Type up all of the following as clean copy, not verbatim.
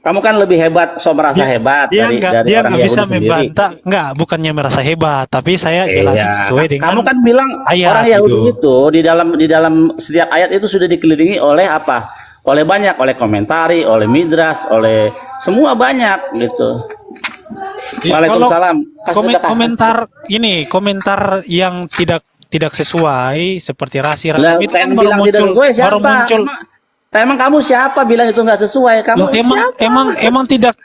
Kamu kan lebih hebat, so merasa hebat Dia dari dia orang nggak bisa Yahudi sendiri. membantah, nggak, bukannya merasa hebat, tapi saya jelasin Iya, sesuai kamu dengan kan bilang orang ayat Yahudi gitu. itu di dalam setiap ayat itu sudah dikelilingi oleh apa? Oleh banyak, oleh komentari, oleh midras, oleh semua banyak gitu. Ya, kalau Waalaikumsalam. Kasih sedekah. komentar ini, komentar yang tidak sesuai seperti Rasi Lah, Rakam itu kan yang bilang tidak sesuai baru siapa? muncul. Emang kamu siapa bilang itu nggak sesuai? Loh, Kamu siapa? emang tidak,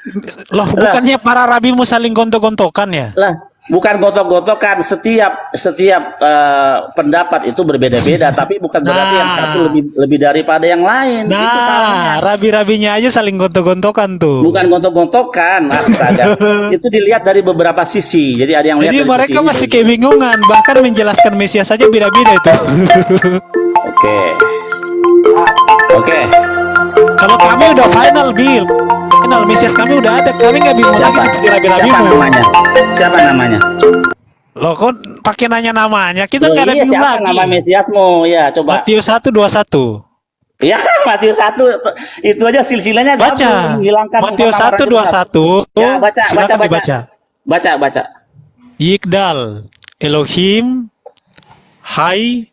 loh, Lah, bukannya para rabimu saling gontok-gontokan ya? lah, bukan gotok-gotokan. Setiap pendapat itu berbeda-beda, tapi bukan berarti yang satu Nah, lebih lebih daripada yang lain. Itu salahnya. rabi-rabinya aja saling gontok-gontokan Bukan tuh. gontok-gontokan, astaga. Itu dilihat dari beberapa sisi. Jadi ada yang lihat Jadi dari sisi mereka ini, masih dari sisi. kebingungan, bahkan menjelaskan Mesias saja beda-beda itu. Oke, oke. Kalau kami udah final, Bill. Final Mesias kami udah ada, kami nggak bingung lagi Siapa? seperti Siapa rabi-rabimu. namanya? Siapa namanya? Loh, kok pakai nanya namanya? Kita Loh nggak ada iya, bingung siapa nama lagi. Mesiasmu? Ya, coba. Matius 1:21. Ya, Matius 1 itu aja silsilahnya gabung Baca. menghilangkan Matius orang-orang satu itu dua satu. satu. Ya, baca, baca, Silakan baca. dibaca. Baca, baca. Yigdal Elohim Hai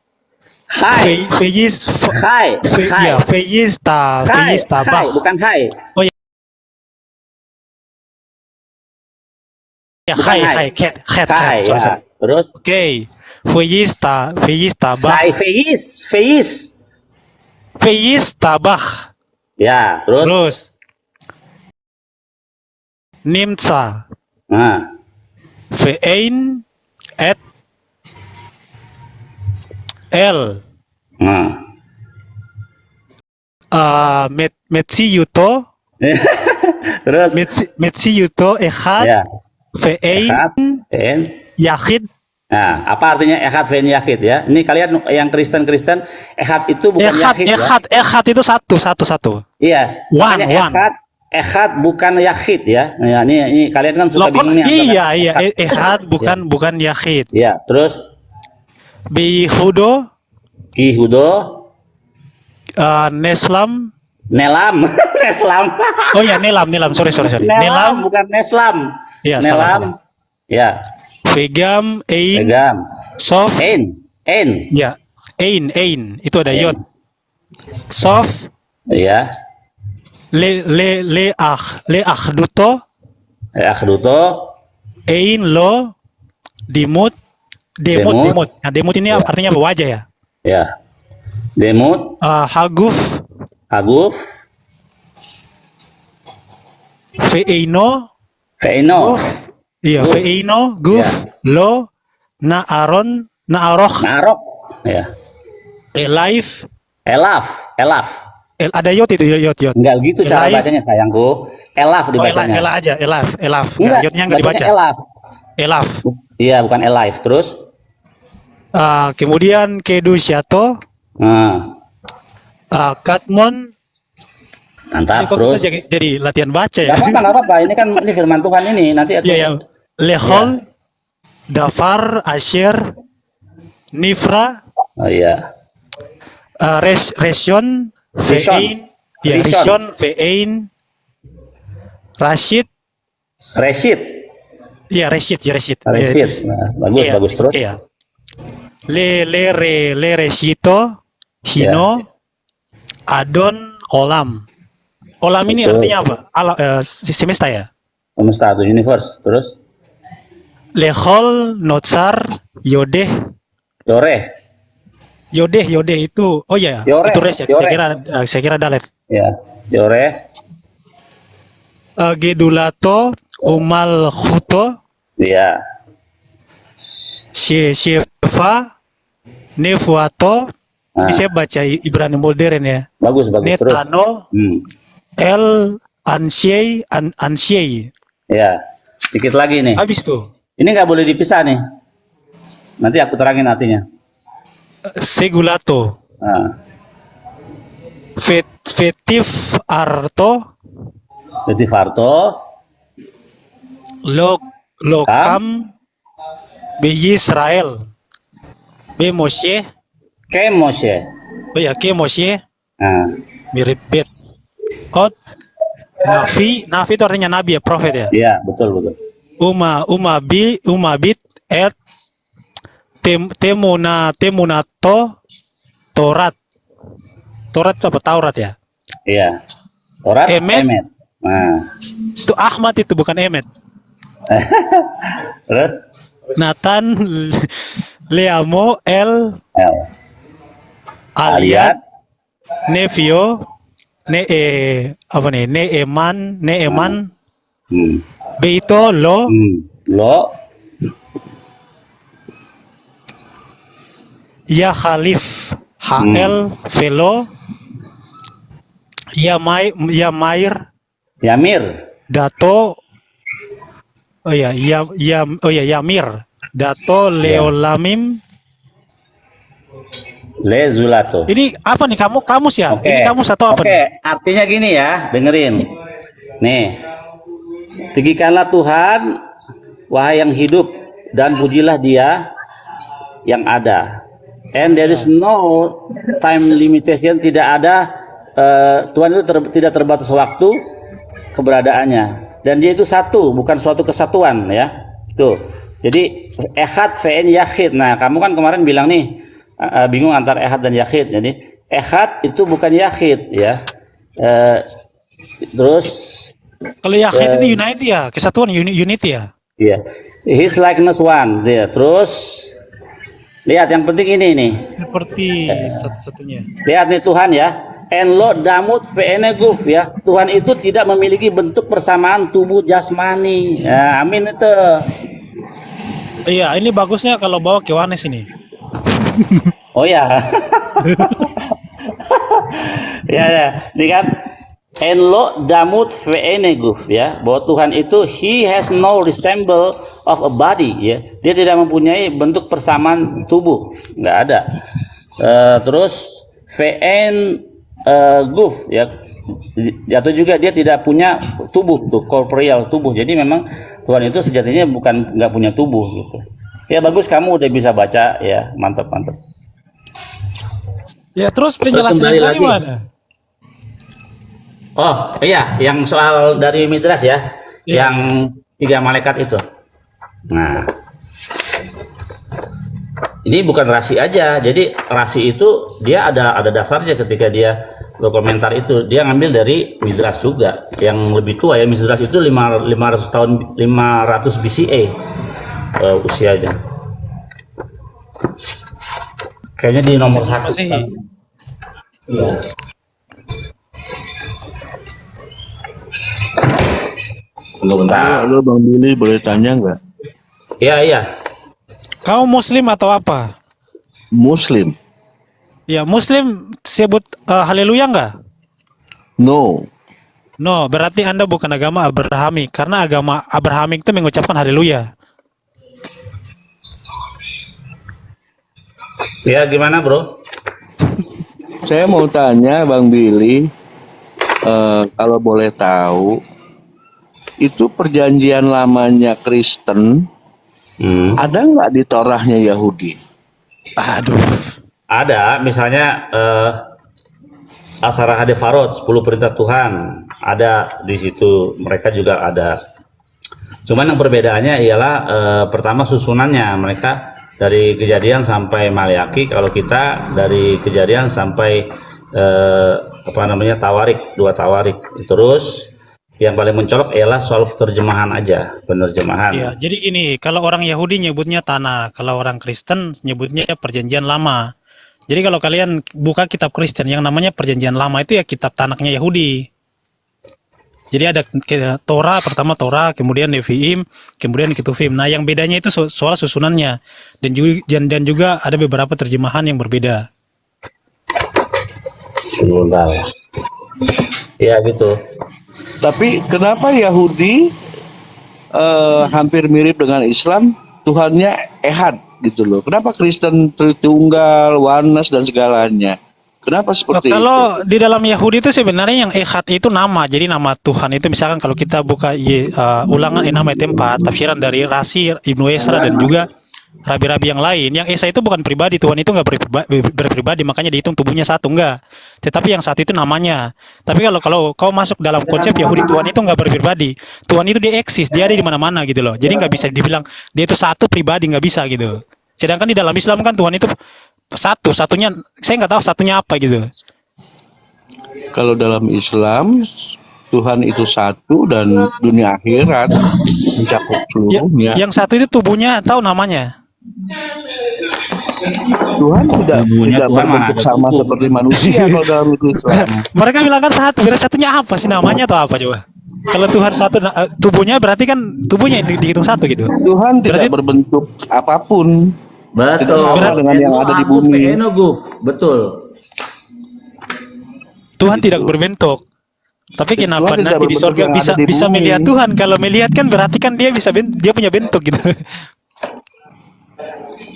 Hai. Feyis Hai. Hai. ya Hai. Feyis Hai, tabah. bukan hai. Oh ya, Bukan hai. hai Hai, sorry ya. sorry. Terus Oke, Feyis tabah. Sai Feis, Feis. Feyis tabah. Ya, terus Terus Nimsa nah, Vein et el nah. Metsi Yuto Terus Metsi Yuto Echad ya, Vein Ehad, Fen. Yachid. Nah, apa artinya Ehad Fen Yahid ya? Ini kalian yang Kristen-Kristen, Ehad itu bukan Yahid ya. Echad itu satu. Iya, makanya One. Ehad bukan Yahid ya. Ya, ini kalian kan suka Loh, kok bingung nih antara iya, Ehad. Echad Ya, bukan Yachid. ya, terus Bihudo Ihudo, Neslam. Nelam, Neslam. Oh ya, Nelam. Sorry. Nelam Nelam. bukan Neslam. Ya, salah. Nelam. Ya, Vegam, Ein, Legam. Sof. En. Ya, Ein. Itu ada En. yod. Sof. Ya. Le Duto. Akhduto. Ein lo. Dimut. Demut. Nah, demut ini Ya. artinya apa? Wajah ya. Ya. Demut, Haguf. Aguf, Veino. Feino, Iya, Guf. Veino. Guf. Ya. Lo. Naaroch. Narok. Ya. Elif. Elaf. Ada yod itu, yod. Enggak gitu cara Elif. bacanya sayangku. Elaf Oh, dibacanya. Ela aja, Elaf. Enggak, Enggak, yodnya enggak bacanya dibaca. Elaf. Elaf. Iya, bukan Elif. Terus Kemudian Kedusyato, nah, Katmon. Ini mantap. kok Terus kita jadi latihan baca ya? enggak apa-apa. Ini kan ini firman Tuhan ini. Nanti aku Iya, ya. Lehol, Dafar, Asher, Nifra, Oh iya. Resyon, Rishon. Vein, ya, Rishon. Rishon, Vein, Rashid, Reshit. ya, Rashid. Ya, Reshit. itu. Nah, bagus, Iya, bagus terus. Iya. Le Reshito, Hino, Adon, Olam. Olam ini Betul. artinya apa? Semesta ya. Semesta atau universe. Terus Lehol, Notsar, Yodeh. Yore. Itu, oh ya, Yore, itu res ya. Yore. Saya kira dalet. Ya. Yore. Gedulato, Umal Khuto, Iya. Shefa, Nefuato. Nah, Ini saya baca Ibrani modern ya. bagus terus. Netano, El Anshei. Ya. Dikit lagi nih. Habis tuh. Ini nggak boleh dipisah nih. Nanti aku terangin artinya. Segulato, Nah, Fetif Arto, jadi Farto, Lokam, B Israel, B Moshe. Kemoshe. Oh ya, Ke Moshe, Nah, mirip bet. Ot, Nafi itu artinya nabi ya, prophet ya. Iya, betul betul. Umabit et temunato Torat. Torat itu apa? Taurat ya. Iya. Torat, Emet. Emet. Nah, Itu Ahmad, itu bukan Emet. terus Nathan Leamo El L. Aliat Nevio apa nih? Neeman Hmm. Beito Lo Lo, Ya Khalif HL Velo Yamair Yamir, Dato Yamir Dato Leolamim. Le Zulato. Ini apa nih, kamus ya? Oke. Ini kamus atau apa Oke, nih? artinya gini ya, dengerin. Nih, tinggikanlah Tuhan, wahai yang hidup, dan pujilah Dia yang ada. And there is no time limitation, tidak ada Tuhan itu tidak terbatas waktu keberadaannya. Dan Dia itu satu, bukan suatu kesatuan ya. Tuh. Jadi ehad ve'en yahid. Nah, kamu kan kemarin bilang nih bingung antara ehad dan yahid. Jadi ehad itu bukan yahid ya. Terus Kalau Yahid itu unity ya, kesatuan, unity ya. iya, his likeness one. Ya. Terus lihat yang penting ini nih. Seperti satu-satunya. Lihat nih Tuhan ya. Enlo damut ve'eneguf ya. Tuhan itu tidak memiliki bentuk persamaan tubuh jasmani. Ya, amin itu. Iya, ini bagusnya kalau bawa ke Yohanes ini. Oh ya. Ya ya. Ini kan enlo damut ve'eneguf ya. Bahwa Tuhan itu he has no resemble of a body ya. Dia tidak mempunyai bentuk persamaan tubuh. Nggak ada. Terus ve'en guf ya, atau juga dia tidak punya tubuh tuh, corporeal tubuh. Jadi memang Tuhan itu sejatinya nggak punya tubuh gitu. Ya bagus, kamu udah bisa baca ya, mantap. Ya, terus penjelasannya kembali lagi lagi. mana? Oh iya, yang soal dari Midras ya, Iya. yang 3 malaikat itu. Nah, ini bukan rasi aja. Jadi rasi itu dia ada dasarnya ketika dia berkomentar itu. Dia ngambil dari Midras juga yang lebih tua ya. Midras itu 500 tahun 500 BCE usianya. Kayaknya di nomor 1. Masih. Iya. Tunggu bentar. Halo Bang Billy, boleh tanya nggak? Iya. Kau Muslim atau apa? Muslim? Ya, Muslim sebut haleluya enggak? No. No, berarti Anda bukan agama Abrahami, karena agama Abrahamik itu mengucapkan haleluya. Ya gimana bro? Saya mau tanya Bang Billy, kalau boleh tahu, itu perjanjian lamanya Kristen, ada nggak di Torahnya Yahudi? Aduh. Ada, misalnya Asara Hadefarot, 10 perintah Tuhan, ada di situ. Mereka juga ada. Cuman yang perbedaannya ialah pertama susunannya. Mereka dari Kejadian sampai Maleaki, kalau kita dari Kejadian sampai Tawarik, 2 Tawarik. Terus yang paling mencolok ialah soal terjemahan aja, penerjemahan. Iya, jadi ini kalau orang Yahudi nyebutnya Tanah, kalau orang Kristen nyebutnya Perjanjian Lama. Jadi kalau kalian buka kitab Kristen yang namanya Perjanjian Lama itu ya kitab Tanaknya Yahudi. Jadi ada Torah, pertama Torah, kemudian Nevi'im, kemudian Ketuvim. Nah, yang bedanya itu soal susunannya, dan juga ada beberapa terjemahan yang berbeda. Sebentar. Ya gitu. Tapi kenapa Yahudi hampir mirip dengan Islam, Tuhannya Ehad gitu loh. Kenapa Kristen Tritunggal, Oneness dan segalanya? Kenapa seperti Kalau di dalam Yahudi itu sebenarnya yang Ehad itu nama, jadi nama Tuhan itu misalkan kalau kita buka ulangan nama tempat tafsiran dari Rasi Ibnu Esra dan juga rabi-rabi yang lain. Yang Esa itu bukan pribadi, Tuhan itu nggak berpribadi, makanya dihitung tubuhnya satu, enggak. Tetapi yang satu itu namanya. Tapi kalau kau masuk dalam konsep Yahudi, Tuhan itu nggak berpribadi. Tuhan itu dia eksis, dia ada di mana-mana gitu loh. Jadi nggak bisa dibilang dia itu satu pribadi, nggak bisa gitu. Sedangkan di dalam Islam kan Tuhan itu satunya saya nggak tahu satunya apa gitu. Kalau dalam Islam Tuhan itu satu dan dunia akhirat mencakup seluruhnya. Yang satu itu tubuhnya tahu namanya. Tuhan tidak Tubuhnya tidak Tuhan mana berbentuk ada sama tubuh. seperti manusia kalau dalam itu Islam. Mereka bilang kan satu, berarti satunya apa sih namanya atau apa coba? Kalau Tuhan satu, tubuhnya berarti kan tubuhnya dihitung satu gitu. Tuhan tidak Berarti berbentuk apapun. Tidak Betul. sama dengan yang ada di bumi. Betul. Tuhan Gitu. tidak berbentuk. Tapi kenapa Tuhan tidak nanti di berbentuk sorga yang bisa ada di bisa bumi. melihat Tuhan? Kalau melihat kan berarti kan dia dia punya bentuk gitu.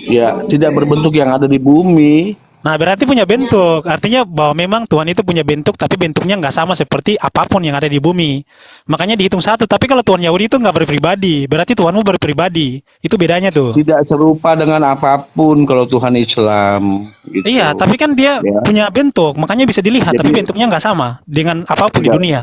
Ya, tidak berbentuk yang ada di bumi. Nah berarti punya bentuk. Artinya bahwa memang Tuhan itu punya bentuk, tapi bentuknya nggak sama seperti apapun yang ada di bumi. Makanya dihitung satu. Tapi kalau Tuhan Yahudi itu nggak berpribadi, berarti Tuhanmu berpribadi. Itu bedanya tuh. Tidak serupa dengan apapun kalau Tuhan Islam. Gitu. Iya, tapi kan dia Ya. punya bentuk, makanya bisa dilihat. Tapi Jadi- bentuknya nggak sama dengan apapun di Tidak. dunia.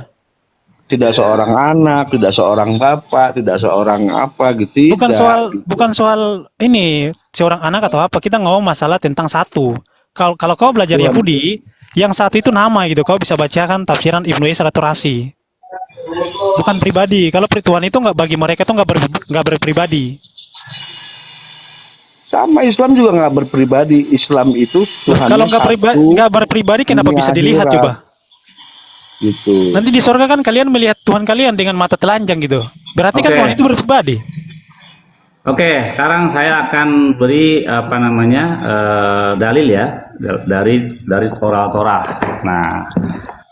Tidak seorang anak, tidak seorang bapak, tidak seorang apa gitu. Bukan Tidak. bukan soal ini seorang anak atau apa. Kita ngomong masalah tentang satu. Kalau kau belajar Tuhan. Yahudi, yang satu itu nama gitu. Kau bisa bacakan tafsiran Ibnu Esra atau Rasi. Bukan pribadi. Kalau Tuhan itu nggak, bagi mereka itu nggak berpribadi. Sama Islam juga nggak berpribadi. Islam itu Tuhan Kalau nggak berpribadi, kenapa dunia bisa dilihat akhirat. coba? Gitu. Nanti di sorga kan kalian melihat Tuhan kalian dengan mata telanjang gitu. Berarti kan Oke. Tuhan itu berpribadi. Oke, sekarang saya akan beri dalil ya dari Torah. Nah,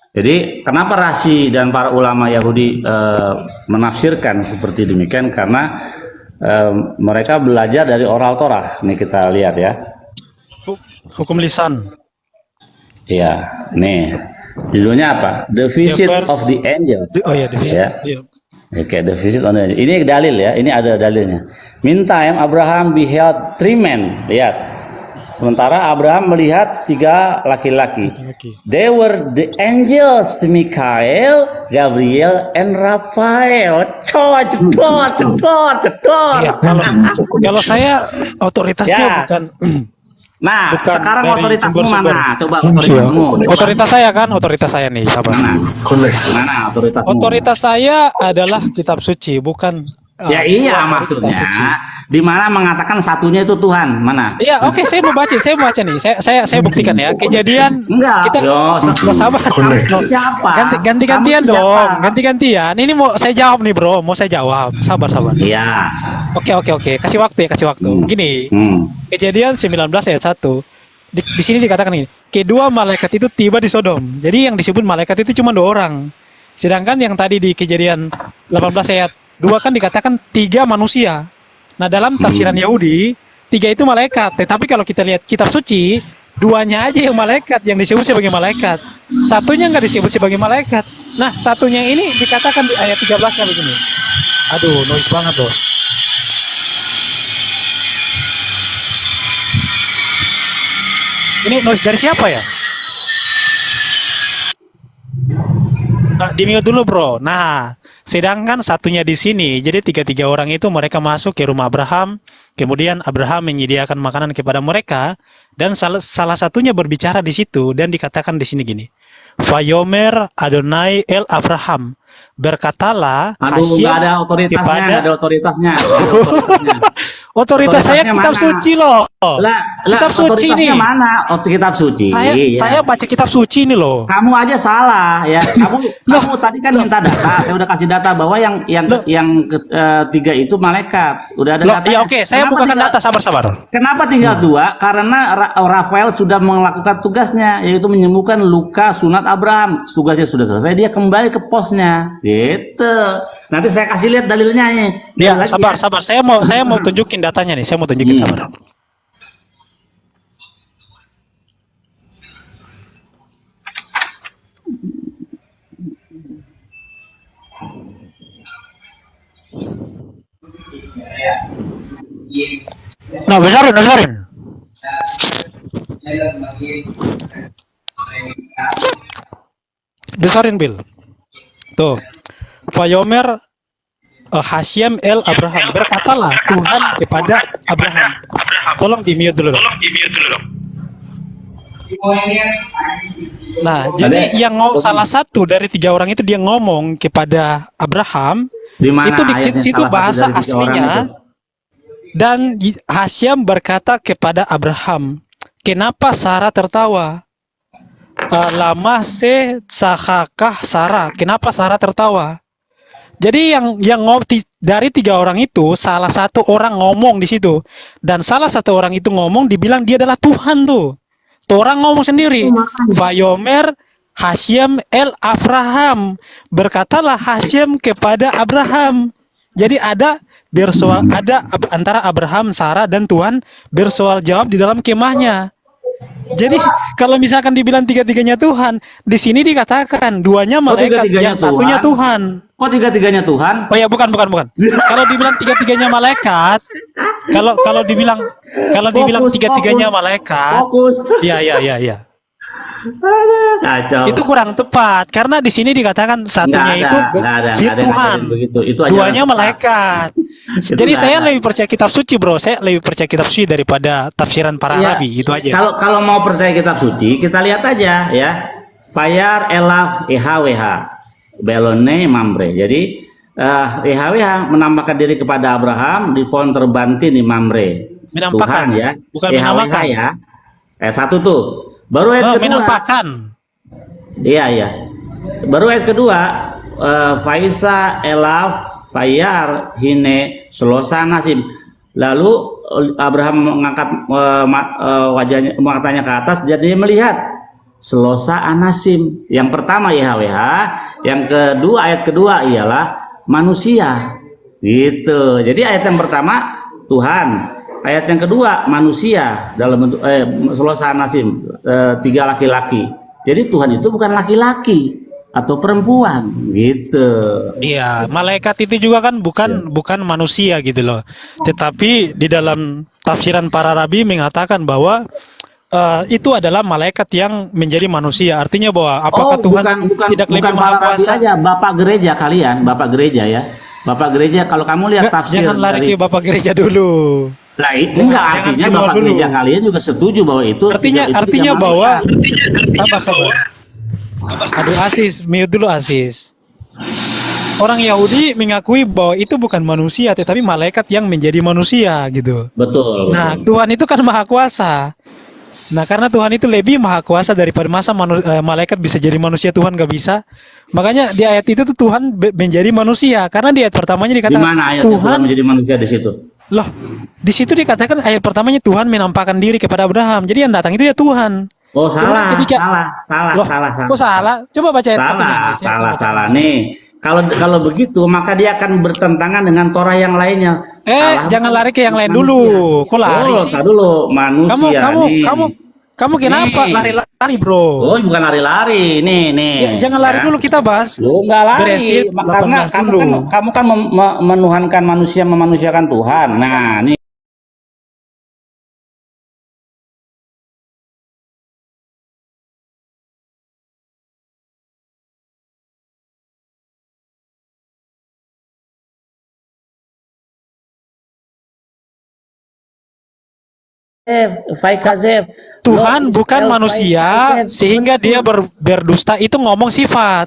jadi kenapa Rashi dan para ulama Yahudi menafsirkan seperti demikian? Karena mereka belajar dari oral Torah. Ini kita lihat ya. Hukum lisan. Iya, nih judulnya apa? The Visit verse- of the Angels. Oh ya, Ya. iya. Oke, the visit on the angel. Ini dalil ya, ini ada dalilnya. Meantime, Abraham beheld three men. Lihat. Sementara Abraham melihat 3 laki-laki. They were the angels Mikael, Gabriel, and Raphael. Cedot. Iya, kalau saya otoritasnya Ya. bukan Nah, Bukan sekarang dari otoritasmu sumber-sumber. mana? Coba otoritasmu. otoritas saya nih, sabar. Mana otoritasmu? Otoritas saya adalah kitab suci, bukan Ya iya keluar dari kitab maksudnya. suci. Di mana mengatakan satunya itu Tuhan? Mana? Iya, oke, saya mau baca nih. Saya buktikan ya. Kejadian Enggak. kita Yo, sabar. siapa? Ganti-gantian Kamu dong. siapa? Ganti-gantian. Ini mau saya jawab nih, Bro. Mau saya jawab. Sabar. Iya. Oke. Kasih waktu. Gini. Kejadian 19 ayat 1. Di sini dikatakan ini. Kedua malaikat itu tiba di Sodom. Jadi yang disebut malaikat itu cuma 2 orang. Sedangkan yang tadi di Kejadian 18 ayat 2 kan dikatakan 3 manusia. Nah, dalam tafsiran Yahudi, 3 itu malaikat. Tetapi kalau kita lihat kitab suci, 2-nya aja yang malaikat, yang disebut sebagai malaikat. Satunya nggak disebut sebagai malaikat. Nah, satunya ini dikatakan di ayat 13-nya begini. Aduh, noise banget loh. Ini noise dari siapa ya? Nah, di mute dulu, Bro. Nah, sedangkan satunya di sini, jadi 3 orang itu mereka masuk ke rumah Abraham, kemudian Abraham menyediakan makanan kepada mereka, dan salah satunya berbicara di situ, dan dikatakan di sini gini, Vayomer Adonai El Abraham, berkatalah Aduh, nggak ada otoritasnya, nggak ada otoritasnya. Otoritas saya Otoritasnya kitab mana? suci loh. Kitab suci otoritasnya nih. mana? Oh, kitab suci. Saya baca kitab suci nih loh. Kamu aja salah ya. Kamu tadi kan minta data. Saya udah kasih data bahwa yang ketiga itu malaikat. Udah ada Loh, datanya. ya oke, saya Kenapa bukakan tinggal- data, sabar. Kenapa tinggal 2? Karena Rafael sudah melakukan tugasnya, yaitu menyembuhkan luka sunat Abraham. Tugasnya sudah selesai, dia kembali ke posnya. Gitu. Nanti saya kasih lihat dalilnya nih. Ya, Lagi sabar. Saya mau tunjukin datanya nih. Saya mau tunjukin, sabar. Nah, besarin, besarin. Besarin, Bill. Tuh. Vayomer Hashem el Abraham. Berkatalah Tuhan kepada Abraham. Tolong di mute dulu dong. Nah, jadi yang salah satu dari 3 orang itu dia ngomong kepada Abraham, Di mana itu di ayatnya situ salah satu bahasa dari 3 orang aslinya, itu? dan Hashem berkata kepada Abraham, kenapa Sarah tertawa? Lama se sahakah Sarah? Kenapa Sarah tertawa? Jadi yang dari 3 orang itu salah satu orang ngomong di situ, dan salah satu orang itu ngomong dibilang dia adalah Tuhan tuh. Tuh orang ngomong sendiri. Vayomer Hashem el Abraham. Berkatalah Hashem kepada Abraham. Jadi ada antara Abraham, Sarah dan Tuhan bersoal jawab di dalam kemahnya. Jadi kalau misalkan dibilang 3-3-nya Tuhan, di sini dikatakan 2-nya malaikat, 3-3-nya yang satunya Tuhan. Kok 3-3-nya Tuhan? Oh ya, bukan. Kalau dibilang 3-3-nya malaikat, kalau dibilang Fokus, 3-3-nya fokus. malaikat, Fokus. iya. Aduh, kacau. Itu kurang tepat karena di sini dikatakan satunya itu Tuhan, begitu. Itu aja 2-nya malaikat. Itu Jadi nggak saya ada. lebih percaya kitab suci, bro. Saya lebih percaya kitab suci daripada tafsiran para Iya. nabi. Itu aja. Kalau mau percaya kitab suci, kita lihat aja ya. Fayar elaf ihwh belone mamre. Jadi ihwh menambahkan diri kepada Abraham di pohon terbantin di Mamre. Menampakkan, Tuhan ya. bukan IHWH menamakan. ya. Ayat 1 tuh. Baru ayat kedua. Menampakkan. Iya. Baru ayat kedua, Faisa elaf fayar hine selosa nasim. Lalu Abraham mengangkat wajahnya, matanya ke atas, jadi melihat selosa anasim. Yang pertama YHWH, yang kedua ayat kedua ialah manusia. Gitu. Jadi ayat yang pertama Tuhan, ayat yang kedua manusia dalam bentuk selosa nasim, 3 laki-laki. Jadi Tuhan itu bukan laki-laki atau perempuan gitu. Iya, malaikat itu juga kan bukan manusia gitu loh. Tetapi di dalam tafsiran para rabi mengatakan bahwa itu adalah malaikat yang menjadi manusia. Artinya bahwa apakah Tuhan tidak lebih maha kuasa? Aja, Bapak gereja kalian, Bapak gereja ya. Bapak gereja, kalau kamu lihat tafsir Jangan lari ke Bapak gereja dulu. Lah itu enggak, artinya keluar Bapak dulu. gereja kalian juga setuju bahwa itu Artinya tidak bahwa sabar. Aduh, Asis, mute dulu Asis. Orang Yahudi mengakui bahwa itu bukan manusia, tetapi malaikat yang menjadi manusia gitu. betul. Nah, Tuhan itu kan maha kuasa. Nah, karena Tuhan itu lebih maha kuasa daripada masa malaikat bisa jadi manusia, Tuhan gak bisa. Makanya di ayat itu tuh Tuhan menjadi manusia. Karena di ayat pertamanya Di dikatakan mana ayat Tuhan menjadi manusia di situ? Loh, di situ dikatakan ayat pertamanya Tuhan menampakkan diri kepada Abraham. Jadi yang datang itu ya Tuhan. Oh, Cuma salah. Loh, Salah. kok salah? Coba baca ayat satunya. Salah nih. Kalau begitu maka dia akan bertentangan dengan Torah yang lainnya. Jangan lari ke yang lain dulu. Kok lari sih? Tar dulu, manusia nih. Kamu kenapa Nih. lari, bro? Oh, bukan lari-lari. Nih. Ya, jangan lari dulu, kita bahas. Lu nggak lari. Beresit Karena 18 dulu. kamu kan menuhankan manusia, memanusiakan Tuhan. Nah, nih. Faikazef. Tuhan bukan manusia sehingga dia berdusta, itu ngomong sifat.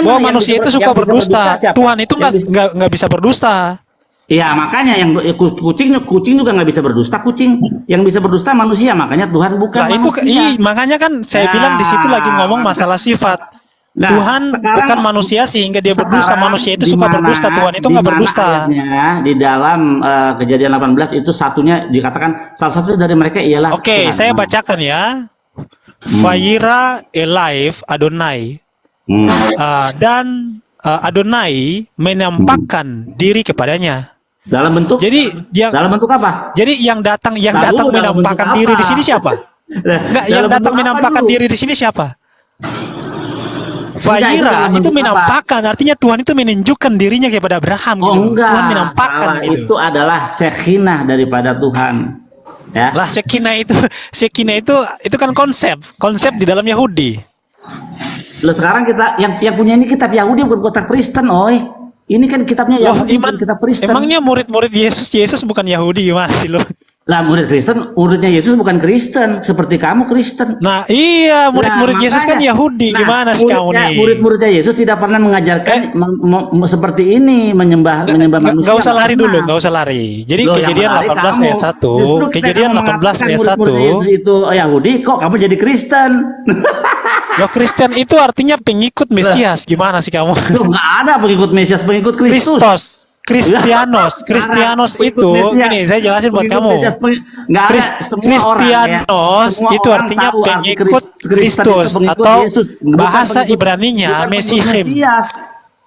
Bahwa manusia itu suka berdusta. Tuhan itu nggak bisa berdusta. Iya, makanya yang kucing juga nggak bisa berdusta. Kucing yang bisa berdusta manusia, makanya Tuhan bukan Nah, itu manusia. makanya kan saya bilang di situ lagi ngomong masalah sifat. Nah, Tuhan bukan manusia sehingga dia berdusta. Manusia itu suka berdusta. Tuhan itu nggak berdusta. Ayatnya, di dalam Kejadian 18 itu satunya dikatakan salah satu dari mereka ialah Oke, Tuhan. saya bacakan ya. Vaira Elive Adonai. Dan Adonai menampakkan diri kepadanya. Dalam bentuk dalam bentuk apa? Jadi yang datang Tahu, dalam menampakkan bentuk diri apa? di sini siapa? Enggak, yang Dalam datang bentuk apa menampakkan dulu? diri di sini siapa? Fajira itu bentuk apa? menampakkan, artinya Tuhan itu menunjukkan dirinya kepada Abraham Oh gitu. enggak, Tuhan menampakkan salah. gitu. Itu adalah Shekinah daripada Tuhan. Ya. Lah Shekinah itu kan konsep di dalam Yahudi. Loh, sekarang kita yang punya ini kitab Yahudi bukan kitab Kristen, oi. Ini kan kitabnya Loh, Yahudi bukan kitab Kristen. emangnya murid-murid Yesus bukan Yahudi gimana sih lo? Lah murid Kristen, muridnya Yesus bukan Kristen, seperti kamu Kristen. Nah, iya murid-murid Nah, Yesus kan makanya. Yahudi, Nah, gimana sih kamu nih? Murid-muridnya Yesus tidak pernah mengajarkan seperti ini, menyembah manusia. Nggak usah lari Nggak dulu, pernah. nggak usah lari. Jadi Loh, yang kejadian menarik 18 kamu. ayat 1, Justru ketika kejadian kamu 18 mengatakan ayat murid-murid 1. Yesus itu Yahudi, kok kamu jadi Kristen? Loh, Kristen itu artinya pengikut Mesias, gimana sih kamu? Loh, nggak ada pengikut Mesias, pengikut Kristus. Kristianos itu, ini saya jelasin buat kamu. Nggak ada, semua orang ya. Kristianos Semua itu orang artinya tahu arti pengikut Kristen itu Kristus pengikut atau Yesus, bukan bahasa pengikut- Ibraninya bukan pengikut Mesihim. Mesias.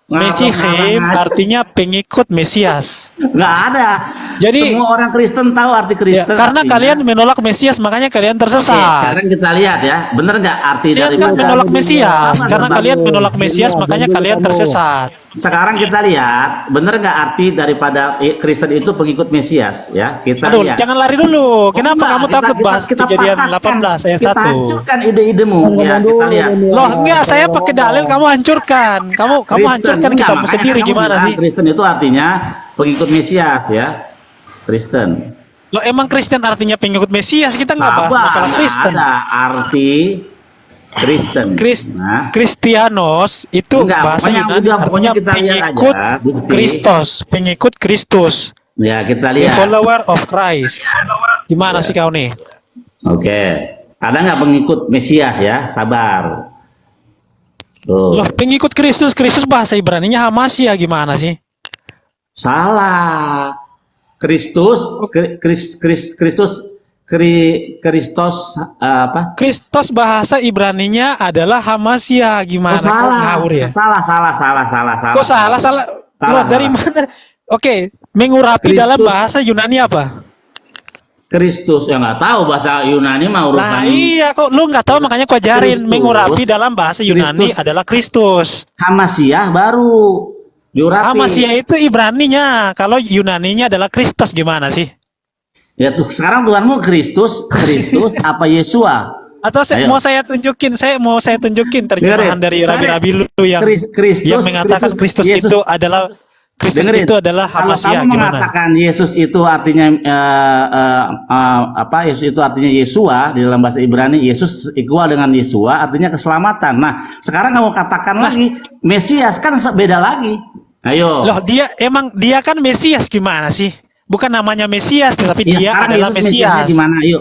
Mesihim artinya pengikut Mesias. Nggak ada. Jadi- semua orang Kristen tahu arti Ya, Kristen. karena artinya. kalian menolak Mesias, makanya kalian Oke, tersesat. sekarang kita lihat ya, bener nggak arti Kalian dari kan menolak Mesias, Sama, karena Bang. kalian menolak Mesias, makanya kalian tersesat. Sekarang kita lihat, bener nggak arti daripada Kristen itu pengikut Mesias ya? Kita Aduh, lihat. jangan lari dulu. Kenapa Enggak, kamu takut bahas kejadian 18 ayat 1? Kita hancurkan ide-idemu ya, kita lihat. Loh, enggak, saya pakai dalil, kamu hancurkan. Kamu Kristen, hancurkan enggak, kitabmu makanya sendiri kamu gimana bilang sih? Kristen itu artinya pengikut Mesias ya. Kristen. Loh, emang Kristen artinya pengikut Mesias? Kita nggak bahas Sabar, masalah nggak Kristen. ada arti Kristen. Nah, Kristianos itu Enggak, bahasa pokoknya Yunani udah, artinya pokoknya kita lihat pengikut aja, bukti. Kristus, pengikut Kristus, ya kita the lihat. follower of Christ. Gimana sih kau nih? Oke. Ada nggak pengikut Mesias ya? Sabar. Tuh. Loh, pengikut Kristus bahasa Ibraninya Hamasya gimana sih? Salah. Kristus, Kristus apa? Kristus bahasa Ibraninya adalah Hamasya gimana? Kau ngawur ya? Salah. Kok salah? Loh, dari mana? Oke, mengurapi Kristus. dalam bahasa Yunani apa? Kristus ya nggak tahu bahasa Yunani mah urusan. Nah iya, kok lu nggak tahu makanya ku ajarin. Kristus. Mengurapi dalam bahasa Yunani Kristus. adalah Kristus. Hamasiah baru diurapi. Hamasya itu Ibraninya, kalau Yunaninya adalah Kristus gimana sih? Ya tuh sekarang Tuhanmu Kristus apa Yesua? Atau Ayo. mau saya tunjukin terjemahan Dengerin. dari rabi-rabi lu yang Kristus, yang mengatakan Kristus Yesus. itu adalah Dengerin. itu adalah Kalau Hamasya kamu gimana? mengatakan Yesus itu artinya apa? Yesus itu artinya Yesua di dalam bahasa Ibrani. Yesus equal dengan Yesua artinya keselamatan. Nah, sekarang kamu katakan lagi Mesias kan beda lagi. Ayo. Loh, dia kan Mesias gimana sih? Bukan namanya Mesias, tetapi Ya, dia sekarang adalah Yesus Mesiasnya Mesias. gimana? Yuk.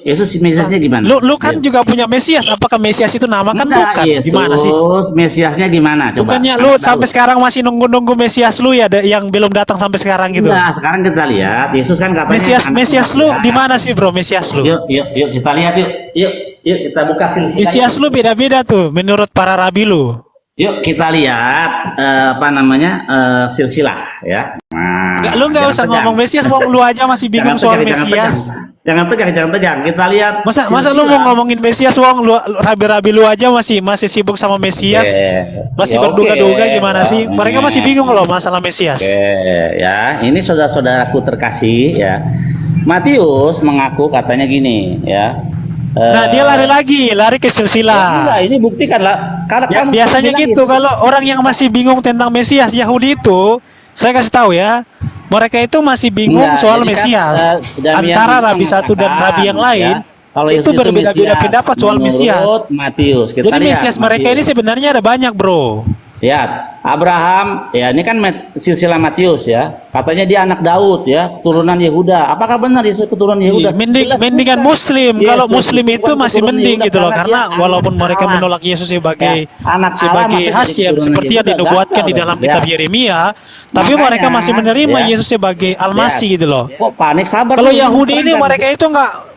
Yesus Mesiasnya gimana? Lu kan juga punya Mesias. Apakah Mesias itu nama kan Enggak, bukan? Yesus, Gimana sih? Mesiasnya gimana? Coba. Bukannya lu sampai sekarang masih nunggu Mesias lu ya yang belum datang sampai sekarang gitu. Enggak, sekarang kita lihat. Yesus kan katanya Mesias lu di mana sih, Bro? Mesias lu. Yuk, kita lihat yuk kita buka silsilah. Mesias lu beda-beda tuh menurut para rabi lu. Yuk kita lihat silsilah ya. Nah, Enggak, lu nggak jangan usah tegang. ngomong Mesias, wong lu aja masih bingung soal Jangan Mesias. Jangan tegang. Kita lihat. Masa lu silsilah. mau ngomongin Mesias, wong lu rabi-rabi lu aja masih sibuk sama Mesias. Masih Ya, berduga-duga oke. gimana sih? Mereka masih bingung loh masalah Mesias. Oke, ya. Ini saudara-saudaraku terkasih ya. Matius mengaku katanya gini ya. Nah, dia lari ke silsilah. Enggak, ini buktikan lah. Kalau Ya, kamu biasanya bilang gitu kalau orang yang masih bingung tentang Mesias Yahudi itu, saya kasih tahu ya, mereka itu masih bingung Enggak, soal jadi kan, Mesias. Damian Antara itu rabi satu dan mengatakan, rabi yang lain, ya, kalau itu Yesus berbeda-beda Mesias, pendapat soal Mesias. menurut Matius. Kita Jadi lihat, Mesias mereka ini Matius. sebenarnya ada banyak, Bro. Lihat, Abraham, ya ini kan silsilah Matius ya. Katanya dia anak Daud ya, keturunan Yehuda. Apakah benar Yesus keturunan Yehuda? Jelas Mendingan bukan. Muslim. Yesus Kalau Muslim itu bukan masih keturunan mending Yehuda, gitu loh, karena dia walaupun anak mereka Allah. menolak Yesus sebagai Ya, anak Allah sebagai masih Hasyim keturunan seperti yang Yehuda, dinubuatkan di gagal dalam dong. kitab Ya. Yeremia, tapi Makanya, mereka masih menerima ya. Yesus sebagai Almasi gitu loh. Kok panik, sabar. Kalau dulu, Yahudi ini kan.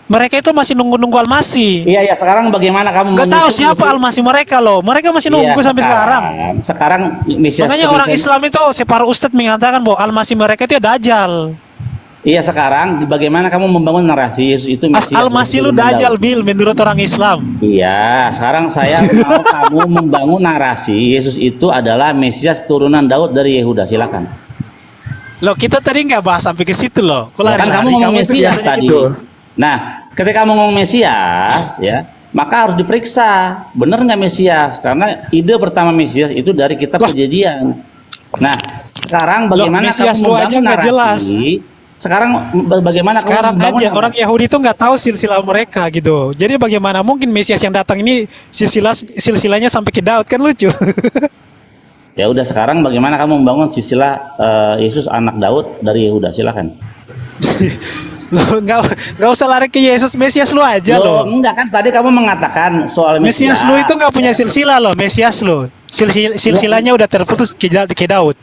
mereka itu masih nunggu Almasi. Iya ya, sekarang bagaimana kamu Gak tahu menyusun siapa Yesus? Almasi mereka loh. Mereka masih nunggu Iya, sampai sekarang. Sekarang Mesias Makanya orang Islam itu separuh ustadz mengatakan bahwa Almasi mereka itu Dajjal. Iya, sekarang bagaimana kamu membangun narasi Yesus itu Mesias dari Al-Masih lu keturunan dajal, Daud? Bil, menurut orang Islam. Iya, sekarang saya mau kamu membangun narasi Yesus itu adalah Mesias turunan Daud dari Yehuda. Silakan. Loh, kita tadi nggak bahas sampai ke situ loh. Kok Ya kan kamu lari-lari? ngomong Kamu itu Mesias biasanya tadi. gitu. Nah, ketika kamu ngomong Mesias, ya, maka harus diperiksa benar nggak Mesias, karena ide pertama Mesias itu dari kitab Lah. Kejadian. Nah, sekarang bagaimana Mesias kamu lu aja membangun nggak jelas. narasi? Sekarang bagaimana kamu Sekarang membangun aja orang narasi? Yahudi itu nggak tahu silsilah mereka gitu. Jadi bagaimana mungkin Mesias yang datang ini silsilahnya sampai ke Daud, kan lucu. Ya udah, sekarang bagaimana kamu membangun silsilah Yesus anak Daud dari Yehuda? Silakan. Lo nggak usah lari ke Yesus, Mesias lu aja Loh, lo. enggak kan tadi kamu mengatakan soal Mesias lu itu nggak punya silsilah lo, Mesias lu. Silsilahnya udah terputus ke Daud.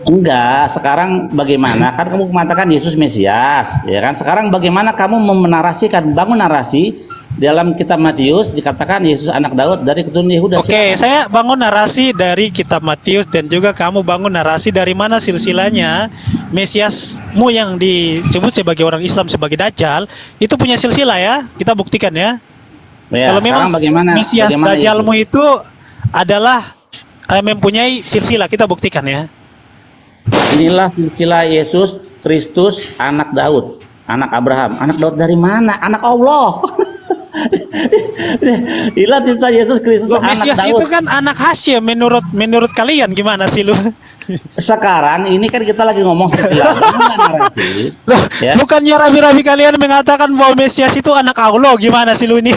Enggak, sekarang bagaimana? Kan kamu mengatakan Yesus Mesias, ya kan? Sekarang bagaimana kamu menarasikan, bangun narasi dalam kitab Matius dikatakan Yesus anak Daud dari keturunan Yehuda. Oke, Silakan. saya bangun narasi dari kitab Matius dan juga kamu bangun narasi dari mana silsilahnya Mesiasmu yang disebut sebagai orang Islam sebagai Dajjal itu punya silsilah ya. Kita buktikan ya. Ya, Kalau memang sekarang bagaimana? Mesias Bagaimana Dajjalmu Yesus? itu adalah mempunyai silsilah, kita buktikan ya. Inilah silsilah Yesus Kristus anak Daud, anak Abraham. Anak Daud dari mana? Anak Allah. Inilah silsilah Yesus Kristus Loh, anak Mesias Daud. itu kan anak Hasyim menurut kalian gimana sih lu? Sekarang ini kan kita lagi ngomong silsilah narasi. Loh, Ya. bukannya rabi-rabi kalian mengatakan bahwa Mesias itu anak Allah, gimana sih lu ini?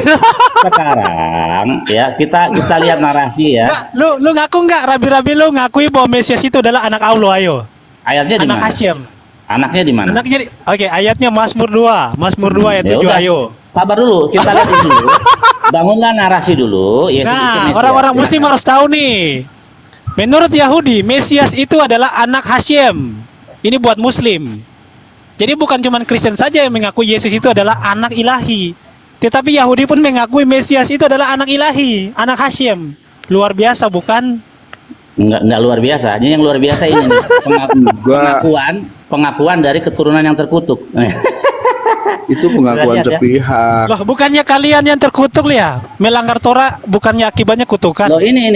Sekarang ya kita lihat narasi ya. Nggak, lu ngaku nggak rabi-rabi lu ngakui bahwa Mesias itu adalah anak Allah, ayo. Ayatnya di Anak mana? Hasyim. Anaknya di mana? Anaknya oke, ayatnya Mazmur 2. Mazmur 2 ayat Ya 7, udah, ayo. sabar dulu, kita lihat ini dulu. Bangunlah narasi dulu. Yesus itu Nah, Mesias. orang-orang Silakan. muslim harus tahu nih. Menurut Yahudi, Mesias itu adalah anak Hasyim. Ini buat muslim. Jadi bukan cuma Kristen saja yang mengakui Yesus itu adalah anak ilahi. Tetapi Yahudi pun mengakui Mesias itu adalah anak ilahi, anak Hasyim. Luar biasa bukan? Enggak luar biasa. Ini yang luar biasa ini nih. Pengakuan dari keturunan yang terkutuk. Itu pengakuan Lihat, ya. sepihak. Loh, bukannya kalian yang terkutuk ya? Melanggar Torah bukannya akibatnya kutukan? Loh, ini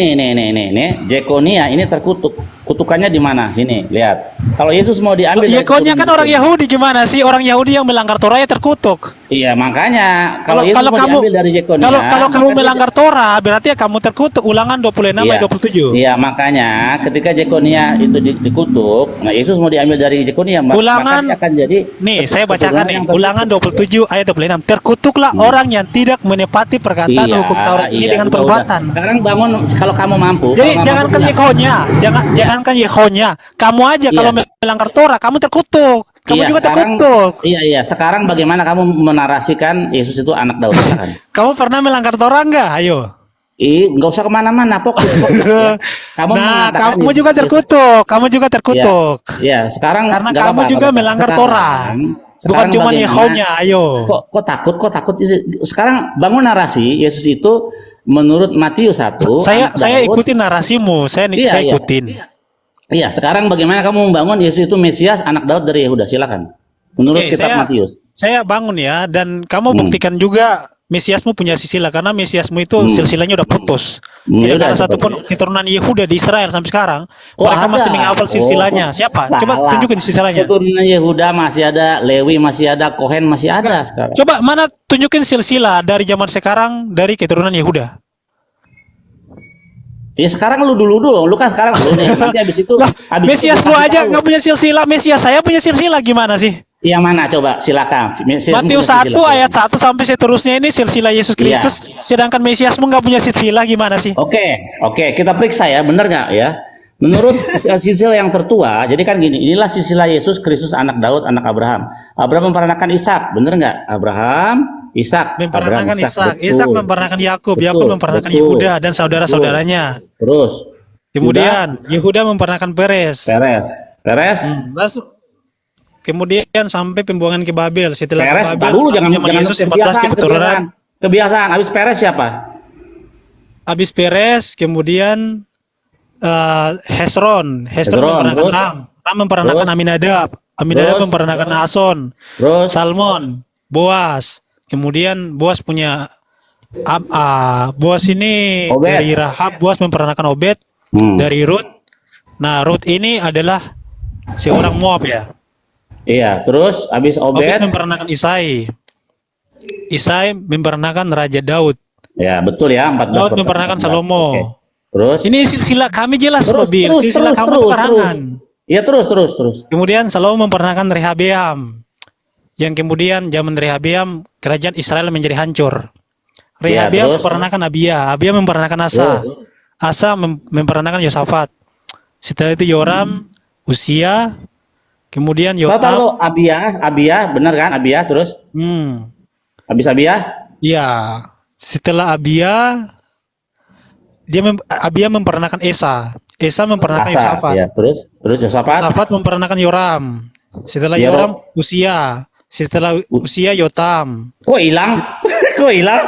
Jekonia ini terkutuk. Kutukannya di mana? Ini, lihat. Kalau Yesus mau diambil dari Yekonia kan keturunan orang itu. Yahudi, gimana sih? Orang Yahudi yang melanggar Torah ya terkutuk. Iya, makanya kalau Yesus Kalau mau kamu diambil dari Jekonia. kalau kamu maka melanggar Torah berarti ya kamu terkutuk. Ulangan 26 ayat 27. Iya, makanya ketika Jekonia itu dikutuk, nah Yesus mau diambil dari Jekonia, Ulangan, maka dia akan jadi Nih, saya bacakan keturunan nih. yang terkutuk. Ulangan 27 ayat 26. Terkutuklah orang yang tidak menepati perkataan Iya, hukum Taurat ini dengan udah. perbuatan. Sekarang bangun kalau kamu mampu. Jadi kalau nggak jangankan mampu, Yekonia, jangankan Yekonia. Kamu aja Iya. kalau melanggar Torah, kamu terkutuk. Kamu Iya, juga sekarang- terkutuk. Iya. Sekarang bagaimana kamu menarasikan Yesus itu anak Daud? Silakan. Kamu pernah melanggar Torah enggak? Ayo. Nggak usah kemana-mana, fokus. Ya. Kamu Nah, mengatakan kamu Yesus- juga terkutuk. Kamu juga terkutuk. Ya, sekarang Karena nggak kamu apa-apa, juga nggak apa-apa. melanggar Sekarang- Torah. Bukan sekarang cuma bagaimana- Yehonya, ayo. Kok takut? Sekarang bangun narasi Yesus itu menurut Matius 1. Saya anak Daud. ikutin narasimu. Saya Iya. ikutin. Iya, sekarang bagaimana kamu membangun Yesus itu Mesias anak Daud dari Yehuda? Silakan. Menurut Oke, kitab Matius. Saya bangun ya, dan kamu buktikan juga Mesiasmu punya silsilah, karena Mesiasmu itu silsilahnya udah putus. Tidak Yaudah, ada coba. satupun keturunan Yehuda di Israel sampai sekarang. Oh, Mereka ada. masih menghafal silsilahnya. Siapa? Coba Salah. tunjukin silsilahnya. Keturunan Yehuda masih ada, Lewi masih ada, Kohen masih ada sekarang. Coba mana tunjukin silsilah dari zaman sekarang dari keturunan Yehuda. Ya sekarang lu dulu dong, lu kan sekarang dulu nih. Nanti habis itu Lah, habis Mesias itu lu gua kasih aja tahu. nggak punya silsilah, Mesias saya punya silsilah, gimana sih? Yang mana coba? Silakan. Matius 1 ayat 1 sampai seterusnya ini silsilah Yesus Kristus, sedangkan Mesiasmu nggak punya silsilah, gimana sih? Oke, kita periksa ya, benar nggak ya? Menurut silsilah yang tertua, jadi kan gini, inilah silsilah Yesus Kristus anak Daud, anak Abraham. Abraham memperanakan Ishak, benar nggak? Abraham, Ishak, Memperanakan Abraham, Ishak, betul. Ishak memperanakan Yakub, Betul, Yakub memperanakan betul. Yehuda dan saudara-saudaranya. Terus Kemudian Yehuda memperanakan Peres. Peres, Lalu kemudian sampai pembuangan ke Babel. Setelah Peres, ke Babel, dulu zaman Yesus 14 keturunan. Kebiasaan. Habis Peres siapa? Habis Peres, kemudian Hesron Hesron, memperanakan terus? Ram memperanakan Terus? Aminadab. Aminadab Terus? memperanakan Nahason, Terus? Salmon, Boas. Kemudian Boas punya Boas ini Obed. dari Rahab, Boas memperanakan Obed Hmm. dari Ruth. Nah, Ruth ini adalah seorang Moab ya. Iya, terus habis Obed Obed, memperanakan Isai. Isai memperanakan Raja Daud. ya betul ya, 14 Daud per memperanakan 14. Salomo. Oke. Terus? Ini silsilah kami jelas, Terus, Babil. terus, Silsilah terus, kamu terus, itu terus. karangan. Iya, terus. Kemudian Salomo memperanakan Rehabeam. Yang kemudian zaman Rehabeam kerajaan Israel menjadi hancur. Iya, Rehabeam terus? memperanakan Abia, Abia memperanakan Asa. Terus? Asa memperanakan Yosafat. Setelah itu Yoram, Usia, kemudian Tahu Yotam. lo Abia, benar kan? Abia, terus? Habis Abia? Ya. Setelah Abia, Abia memperanakan Esa. Esa memperanakan Asa, Yosafat. ya, terus Yosafat? Yosafat memperanakan Yoram. Setelah Yoram, Usia. Setelah Usia, Yotam. Kok hilang? Kok hilang?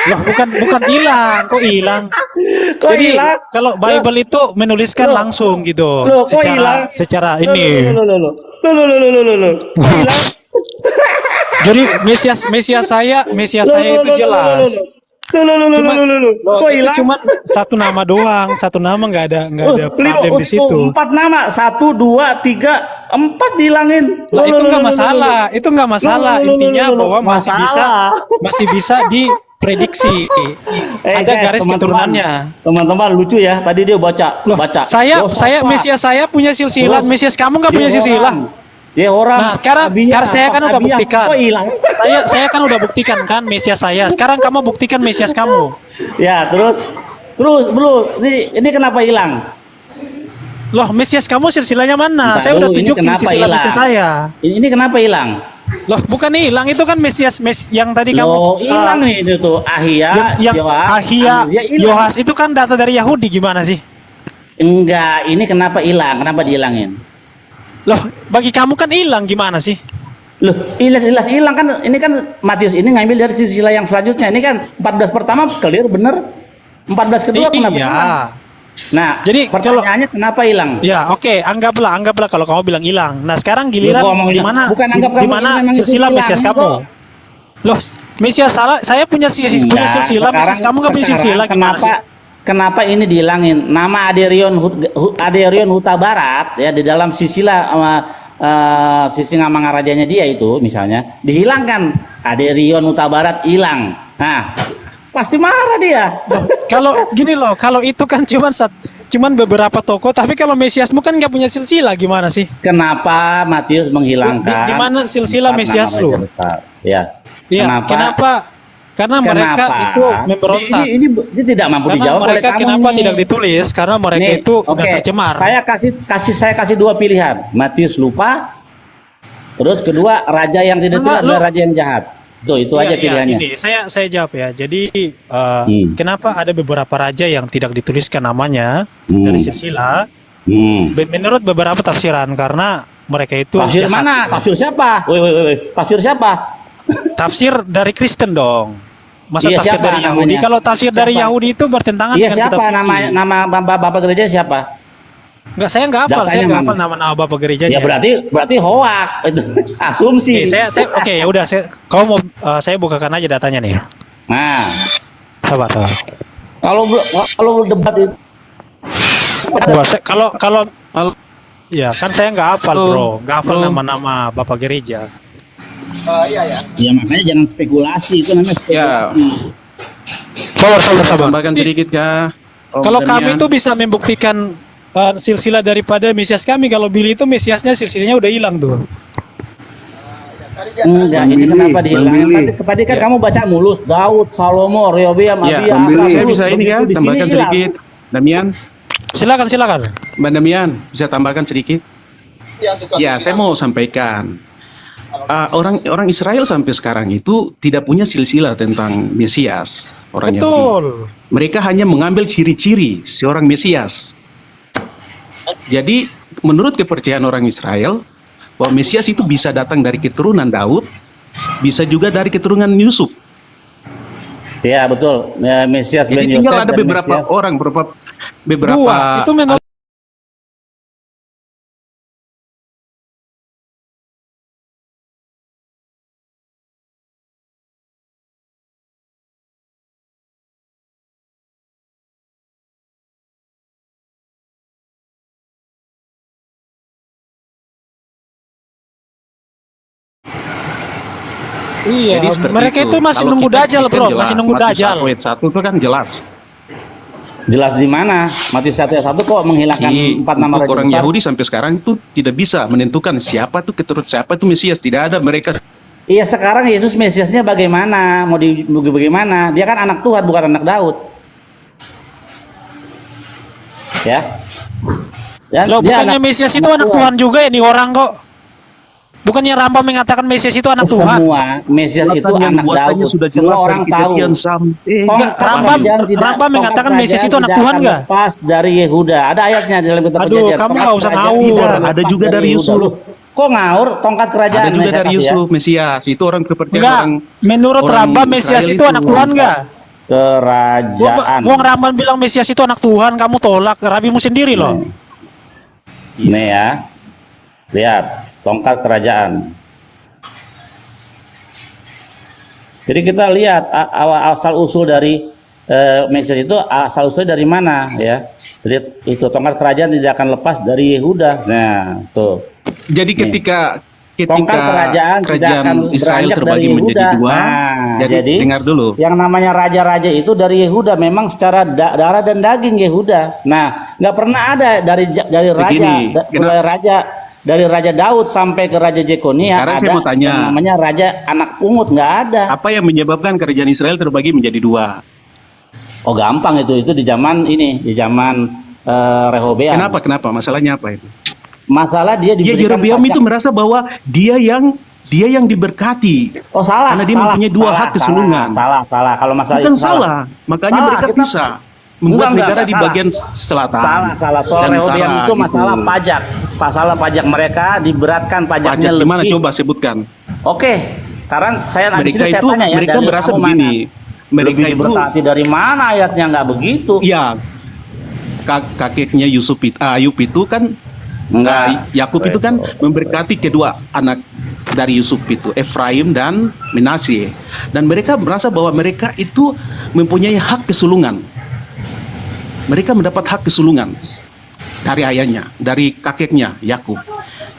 Loh, bukan hilang, kok hilang? Kok Jadi hilang? kalau Bible itu menuliskan langsung gitu, Loh, kok hilang? secara ini. Loh. Kok hilang? Jadi Mesias saya itu jelas. Kok Itu hilang? cuma satu nama doang, satu nama nggak ada problem di situ. 4 nama, 1, 2, 3, 4 dihilangin. Lah itu nggak masalah, itu nggak masalah. Intinya bahwa masih bisa diprediksi. Ada guys, garis keturunannya. Teman-teman lucu ya. Tadi dia baca. Saya Yosafat. Mesias saya punya silsilah, Terus, Mesias kamu nggak punya dia silsilah. Dia orang. Nah, sekarang saya kan udah buktikan. Kok hilang? Saya kan udah buktikan kan Mesias saya. Sekarang kamu buktikan Mesias kamu. Ya, terus belum. Ini kenapa hilang? Loh, Mesias kamu silsilahnya mana? Bentar Saya udah dulu, ini tunjukin kenapa silsilah hilang? Mesias saya. Ini kenapa hilang? Loh, bukan hilang, itu kan Mesias yang tadi kamu Hilang nih itu tuh Ahia, yang Yoas, Ahia, dia hilang. Yohas itu kan data dari Yahudi, gimana sih? Enggak, ini kenapa hilang? Kenapa dihilangin? Loh, bagi kamu kan hilang, gimana sih? Loh, jelas hilang kan. Ini kan Matius ini ngambil dari silsilah yang selanjutnya. Ini kan 14 pertama clear bener. 14 kedua kenapa hilang? Iya. Nah, Jadi, pertanyaannya kenapa hilang? Ya, oke, anggaplah kalau kamu bilang hilang. Nah, sekarang giliran Loh, gua mau di hilang. mana? Bukan anggap Di kamu mana hilang, itu silsilah hilang, Mesias kok. kamu? Loh, Mesias salah, saya punya silsilah Mesias kamu nggak punya silsilah, gimana sih? Kenapa ini dihilangin? Nama Aderion Huta Barat ya di dalam silsilah sisi Ngamangarajanya dia itu misalnya dihilangkan. Aderion Huta Barat hilang. Nah, pasti marah dia. Kalau gini loh, kalau itu kan cuman beberapa toko, tapi kalau Mesiasmu kan nggak punya silsilah, gimana sih? Kenapa Matius menghilangkan? Di mana silsilah 4 Mesias nama lu? raja besar? Ya. Iya, kenapa? Karena mereka itu memberontak. Ini tidak mampu Karena dijawab oleh mereka kamu kenapa nih. tidak ditulis? Karena mereka Nih, itu udah oke. tercemar. Saya kasih 2 pilihan. Matius lupa. Terus kedua, raja yang tidak itu adalah raja yang jahat. Tuh, itu aja pilihannya. Gini, saya jawab ya. Jadi kenapa ada beberapa raja yang tidak dituliskan namanya dari silsilah? Menurut beberapa tafsiran, karena mereka itu Tafsir jahat. mana? Tafsir siapa? Woi. Tafsir siapa? Tafsir dari Kristen dong. Masa Iya, tafsir siapa dari Yahudi? namanya? Kalau tafsir dari Siapa? Yahudi itu bertentangan Iya, dengan kitab siapa suci. nama bapak gereja siapa? Enggak, saya nggak hafal. Saya Datanya nggak mana? hafal nama-nama bapak gerejanya. Ya berarti hoak itu asumsi. Oke, ya udah. Kau mau saya bukakan aja datanya nih. Nah, Sabar. kalau debat itu Kalau ya kan saya nggak hafal bro, nggak hafal nama-nama bapak gereja. ya makanya jangan spekulasi, itu namanya spekulasi. Sabar. Tambahkan sedikit kah? Kalau kami itu bisa membuktikan silsilah daripada Mesias kami. Kalau Billy itu Mesiasnya silsilahnya udah hilang tuh. Enggak, ini kenapa dihilangin? Tadi kan kamu baca mulus Daud, Salomo, Rehobeam, Ya, Abia, Asa, saya mulus. bisa ini Begitu ya, di sini tambahkan hilang. sedikit. Damian, Silakan. Mbak Damian, bisa tambahkan sedikit? Ya, saya mau sampaikan. Orang Israel sampai sekarang itu tidak punya silsilah tentang Mesias. Orang Yahudi. Betul. Mereka hanya mengambil ciri-ciri seorang Mesias. Jadi, menurut kepercayaan orang Israel, bahwa Mesias itu bisa datang dari keturunan Daud, bisa juga dari keturunan Yusuf. Ya betul. Ya, Mesias ben Jadi Yosef tinggal ada dan beberapa Mesias. orang, beberapa Dua. Itu menurut Iya, Jadi seperti mereka itu masih Kalau nunggu kita dajal, Kristen bro, jelas, masih nunggu Matius dajal. 1 ayat 1 itu kan jelas. Jelas di mana? Matius 1 ayat 1 kok menghilangkan Di, 4 nama untuk raja orang besar? Yahudi sampai sekarang itu tidak bisa menentukan siapa itu keturut siapa itu Mesias. Tidak ada mereka. Iya, sekarang Yesus Mesiasnya bagaimana? Mau bagaimana? Dia kan anak Tuhan, bukan anak Daud. Ya. Dan Loh, dia bukannya Mesias itu anak Tuhan juga ya, nih orang kok. Bukannya Ramba mengatakan Mesias itu anak Tuhan? Semua Mesias itu anak buatannya Daud. sudah Semua jelas orang dari tahu. kejadian sampai Enggak, Ramba mengatakan Mesias itu anak Tuhan nggak? Lepas dari Yehuda. Ada ayatnya dalam kitab Aduh, Perjanjian. kamu Tongkat nggak usah kerajaan ngawur. tidak Ada lepas juga dari Yehuda. Yusuf. Loh, kok ngawur? Tongkat kerajaan Ada juga Mesias dari itu ya? Yusuf Mesias. Itu orang kepercayaan Enggak, orang menurut orang Ramba Mesias Israel itu anak Tuhan nggak? Kerajaan. Wong Ramba bilang Mesias itu anak Tuhan, kamu tolak. Rabimu sendiri loh. Nih ya. Lihat, tongkat kerajaan. Jadi kita lihat asal usul dari Mesias itu asal usulnya dari mana ya. Jadi itu tongkat kerajaan tidak akan lepas dari Yehuda. Nah, tuh. Jadi Nih. ketika Tongkat kerajaan tidak akan Israel beranjak terbagi dari menjadi Yehuda. dua. Nah, Jadi dengar dulu. yang namanya raja-raja itu dari Yehuda memang secara darah dan daging Yehuda. Nah, nggak pernah ada dari Begini, dari raja Daud sampai ke raja Jekonia Sekarang ada saya mau tanya. yang namanya raja anak pungut, nggak ada. Apa yang menyebabkan kerajaan Israel terbagi menjadi dua? Oh, gampang itu di zaman ini, di zaman Rehobeam. Kenapa? Masalahnya apa itu? Masalah dia Ya diberikan Yerobeam pajak. itu merasa bahwa dia yang diberkati. Oh, salah. Karena dia mempunyai dua hak kesulungan. Salah. Kalau masalah Bukan itu salah. Makanya Salah, mereka kita- bisa membuat Enggak, negara di salah. bagian selatan. Salah. Soal dan Rehobeam utara itu masalah gitu. pajak. Masalah pajak mereka diberatkan pajaknya Pajak lebih. gimana coba sebutkan. Oke. Sekarang saya nanti Mereka saya itu tanya ya. mereka dalil merasa kamu begini. mana? Mereka Lebih itu diberkati dari mana ayatnya nggak begitu? ya kakeknya Ayub itu kan Yakub itu kan memberkati kedua anak dari Yusuf itu, Efraim dan Manasye. Dan mereka merasa bahwa mereka itu mempunyai hak kesulungan. Mereka mendapat hak kesulungan dari ayahnya, dari kakeknya Yakub.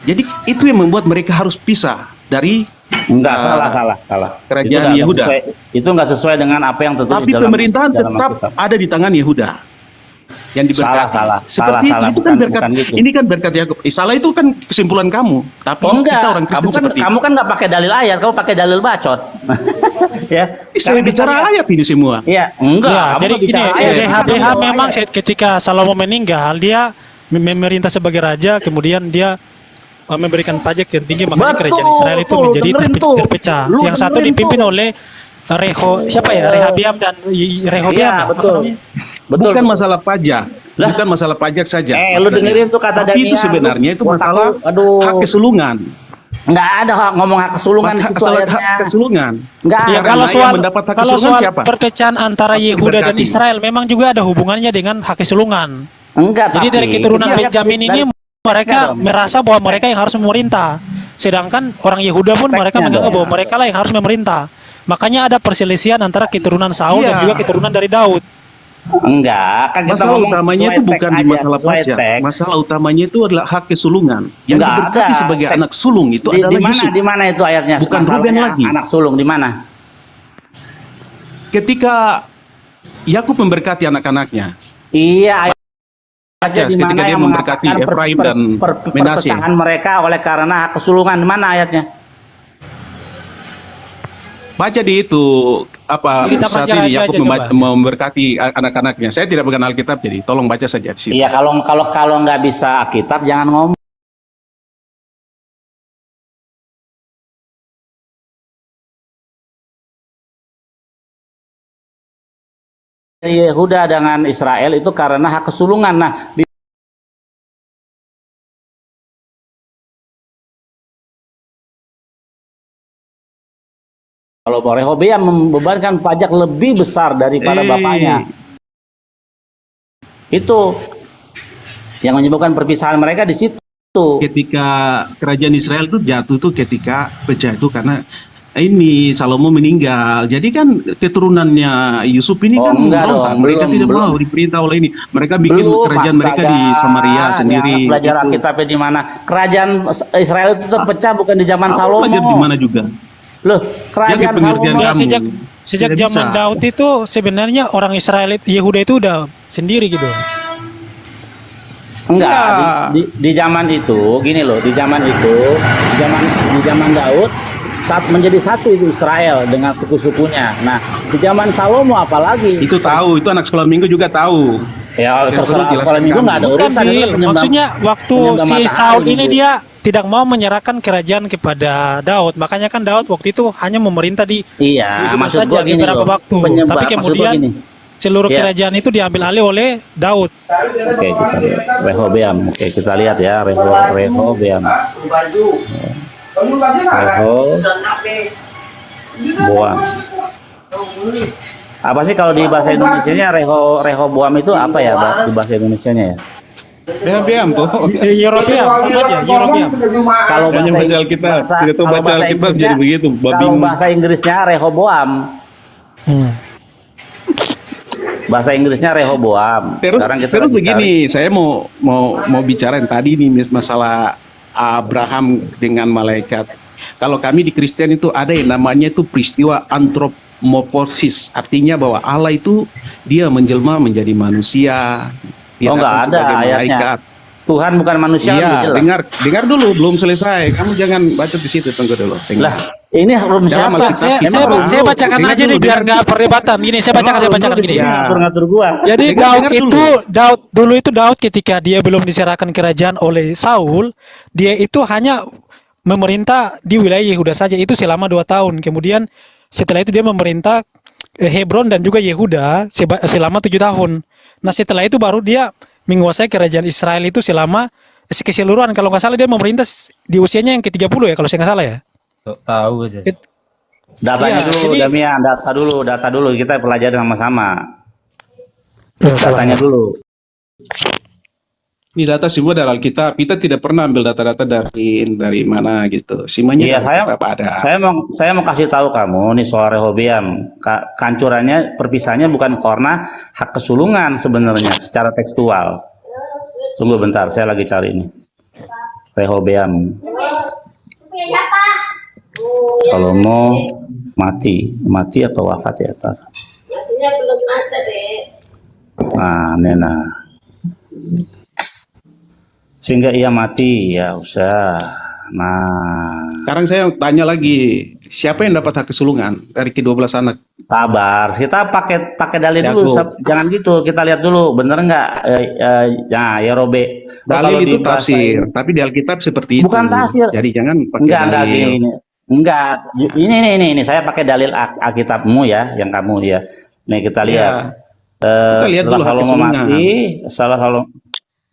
Jadi itu yang membuat mereka harus pisah dari Enggak, salah. kerajaan Yehuda. Itu nggak sesuai dengan apa yang tertulis Tapi dalam pemerintahan dalam tetap Alkitab. ada di tangan Yehuda yang diberkati. Salah. Seperti itu Bukan kan berkat. gitu. Ini kan berkat Yakub. Salah itu kan kesimpulan kamu. Tapi Oh, enggak, kita orang Kristen seperti kamu kan nggak pakai dalil ayat, kamu pakai dalil bacot. Ya. Saya Sekarang kita bicara lihat. ayat ini semua. Iya, enggak. Ya, kamu jadi nggak gini, bicara ayat, DH kamu bawa memang ayat. ketika Salomo meninggal, dia memerintah sebagai raja, kemudian dia memberikan pajak yang tinggi, makanya Betul, kerajaan Israel itu tuh, menjadi dengerin tuh. terpecah. Lu Yang satu dengerin dipimpin tuh. oleh Rehabeam dan Rehobeam. Iya, ya? Apa betul. namanya? Betul. Bukan masalah pajak. Lah. Bukan masalah pajak saja. Lu Mas dengerin Daniel. tuh kata Tapi itu Daniel, sebenarnya itu otak masalah lu, aduh. hak kesulungan. Nggak ada ngomong hak kesulungan di situ Masalah hak ayatnya. kesulungan. Nggak Ya, ada. kalau yang soal mendapat hak kalau kesulungan soal siapa? perpecahan antara Hak Yehuda dan diberkati. Israel memang juga ada hubungannya dengan hak kesulungan. Enggak, Jadi tapi dari keturunan kita lihat Benjamin ini mereka dong. merasa bahwa mereka yang harus memerintah. Sedangkan orang Yehuda pun mereka Konteksnya menganggap dong. bahwa mereka lah yang harus memerintah. Makanya ada perselisihan antara keturunan Saul dan Iya. juga keturunan dari Daud. Enggak, kan kita Masalah ngomong utamanya sesuai itu teks bukan di aja, masalah sesuai pajak. teks. Masalah utamanya itu adalah hak kesulungan. Yang Nggak diberkati ada. sebagai Teks. anak sulung itu adalah Di mana? Yusuf. Di mana itu ayatnya? Bukan Masalahnya Ruben lagi. Anak sulung di mana? Ketika Yakub memberkati anak-anaknya, Iya, ayat aja di ketika mana dia yang memberkati mengatakan Efraim dan Manasye. perpecahan mereka oleh karena hak kesulungan, di mana ayatnya? baca di itu apa Kita saat baca ini aja Yakub coba. memberkati anak-anaknya. Saya tidak pegang Alkitab, jadi tolong baca saja di situ. Iya, kalau nggak bisa Alkitab jangan ngomong. Yehuda dengan Israel itu karena hak kesulungan. Nah, kalau Rehobeam membebankan pajak lebih besar daripada bapaknya, itu yang menyebabkan perpisahan mereka di situ. Ketika kerajaan Israel itu jatuh tuh ketika pecah itu karena ini Salomo meninggal. Jadi kan keturunannya Yusuf ini Oh, kan enggak berontak. dong, Mereka tidak belum. mau diperintah oleh ini. Mereka bikin Belum, kerajaan Mas mereka di Taga. Samaria sendiri. Yang belajar Itu. Alkitabnya di mana? Kerajaan Israel itu terpecah bukan di zaman Aku Salomo. belajar di mana juga. Loh, Jaga kerajaan pengertian Salomo Udah kamu. sejak Tidak zaman bisa. Daud itu sebenarnya orang Israel Yehuda itu udah sendiri gitu. enggak Ya, di zaman itu gini loh, di zaman Daud saat menjadi satu itu Israel dengan suku-sukunya. Nah, di zaman Salomo apalagi itu tahu, itu anak sekolah minggu juga tahu. ya Yang perlu terserah sekolah jelaskan minggu kamu. nggak ada Bukan urusan itu kan Bil, maksudnya waktu penyembah si matahari Saul ini gitu. dia tidak mau menyerahkan kerajaan kepada Daud, makanya kan Daud waktu itu hanya memerintah di Iya, Yehuda maksud saja gua gini beberapa loh, waktu, tapi maksud gua kemudian gini. seluruh Ya, kerajaan itu diambil alih oleh Daud. oke kita lihat Rehobeam. Oke kita lihat ya Rehobeam. Rehoboam. Apa sih kalau di bahasa Indonesianya Rehoboam itu apa ya di bahasa Indonesianya ya? Diam po. Yerobeam sama aja, Yerobeam. Kalau Hanya baca Alkitab, tidak tahu baca Alkitab jadi begitu, kalau bingung. bahasa Inggrisnya Rehoboam. Hmm. Bahasa Inggrisnya Rehoboam. Terus Sekarang kita terus lagi cari. begini, saya mau bicara yang tadi nih masalah Abraham dengan malaikat. Kalau kami di Kristen itu ada yang namanya itu peristiwa antropomorfosis, artinya bahwa Allah itu dia menjelma menjadi manusia, dia Oh nggak datang ada sebagai ayatnya. malaikat. Tuhan bukan manusia kan Iya, jelas. dengar dulu, belum selesai. Kamu jangan baca di situ, tunggu dulu. Lah, ini belum Dalam siapa? Alkitab kita Saya bacakan dengar aja dulu, nih biar dengar nggak dulu. perdebatan. Gini, saya bacakan gini. Ya. Ngatur-ngatur gua. Jadi Dengar dulu. Daud dulu itu Daud ketika dia belum diserahkan kerajaan oleh Saul, dia itu hanya memerintah di wilayah Yehuda saja itu selama 2 tahun. Kemudian setelah itu dia memerintah Hebron dan juga Yehuda selama 7 tahun. Nah setelah itu baru dia menguasai kerajaan Israel itu selama keseluruhan. Kalau nggak salah dia memerintah di usianya yang ke-30 ya kalau saya nggak salah ya. Tahu aja. Datanya Iya, dulu, jadi- Damian, data dulu kita pelajari sama-sama. Ya, Datanya dulu. Ini data semua dari Alkitab. Kita tidak pernah ambil data-data dari mana gitu. Semuanya Iya, dari Alkitab ada. saya mau kasih tahu kamu nih soal Rehobeam. Kancurannya perpisahannya bukan karena hak kesulungan sebenarnya secara tekstual. Tunggu bentar, saya lagi cari ini. Rehobeam. Salomo mati atau wafat ya tar. Maksudnya belum ada deh. Nah, Nena. Sehingga ia mati ya usah. Nah, Sekarang saya tanya lagi, siapa yang dapat hak kesulungan dari ke-12 anak? sabar. Kita pakai dalil dulu. Yakub. Jangan gitu. Kita lihat dulu, bener nggak? Nah, ya Robe. Dalil itu tafsir, tapi di Alkitab seperti itu. Bukan tafsir. Jadi jangan pakai Enggak dalil. gini. Enggak. Ini saya pakai dalil Alkitabmu ya, yang kamu ya. Nih kita lihat. Ya. Kita lihat Setelah dulu hak Salomo kesulungan. mati, setelah Salomo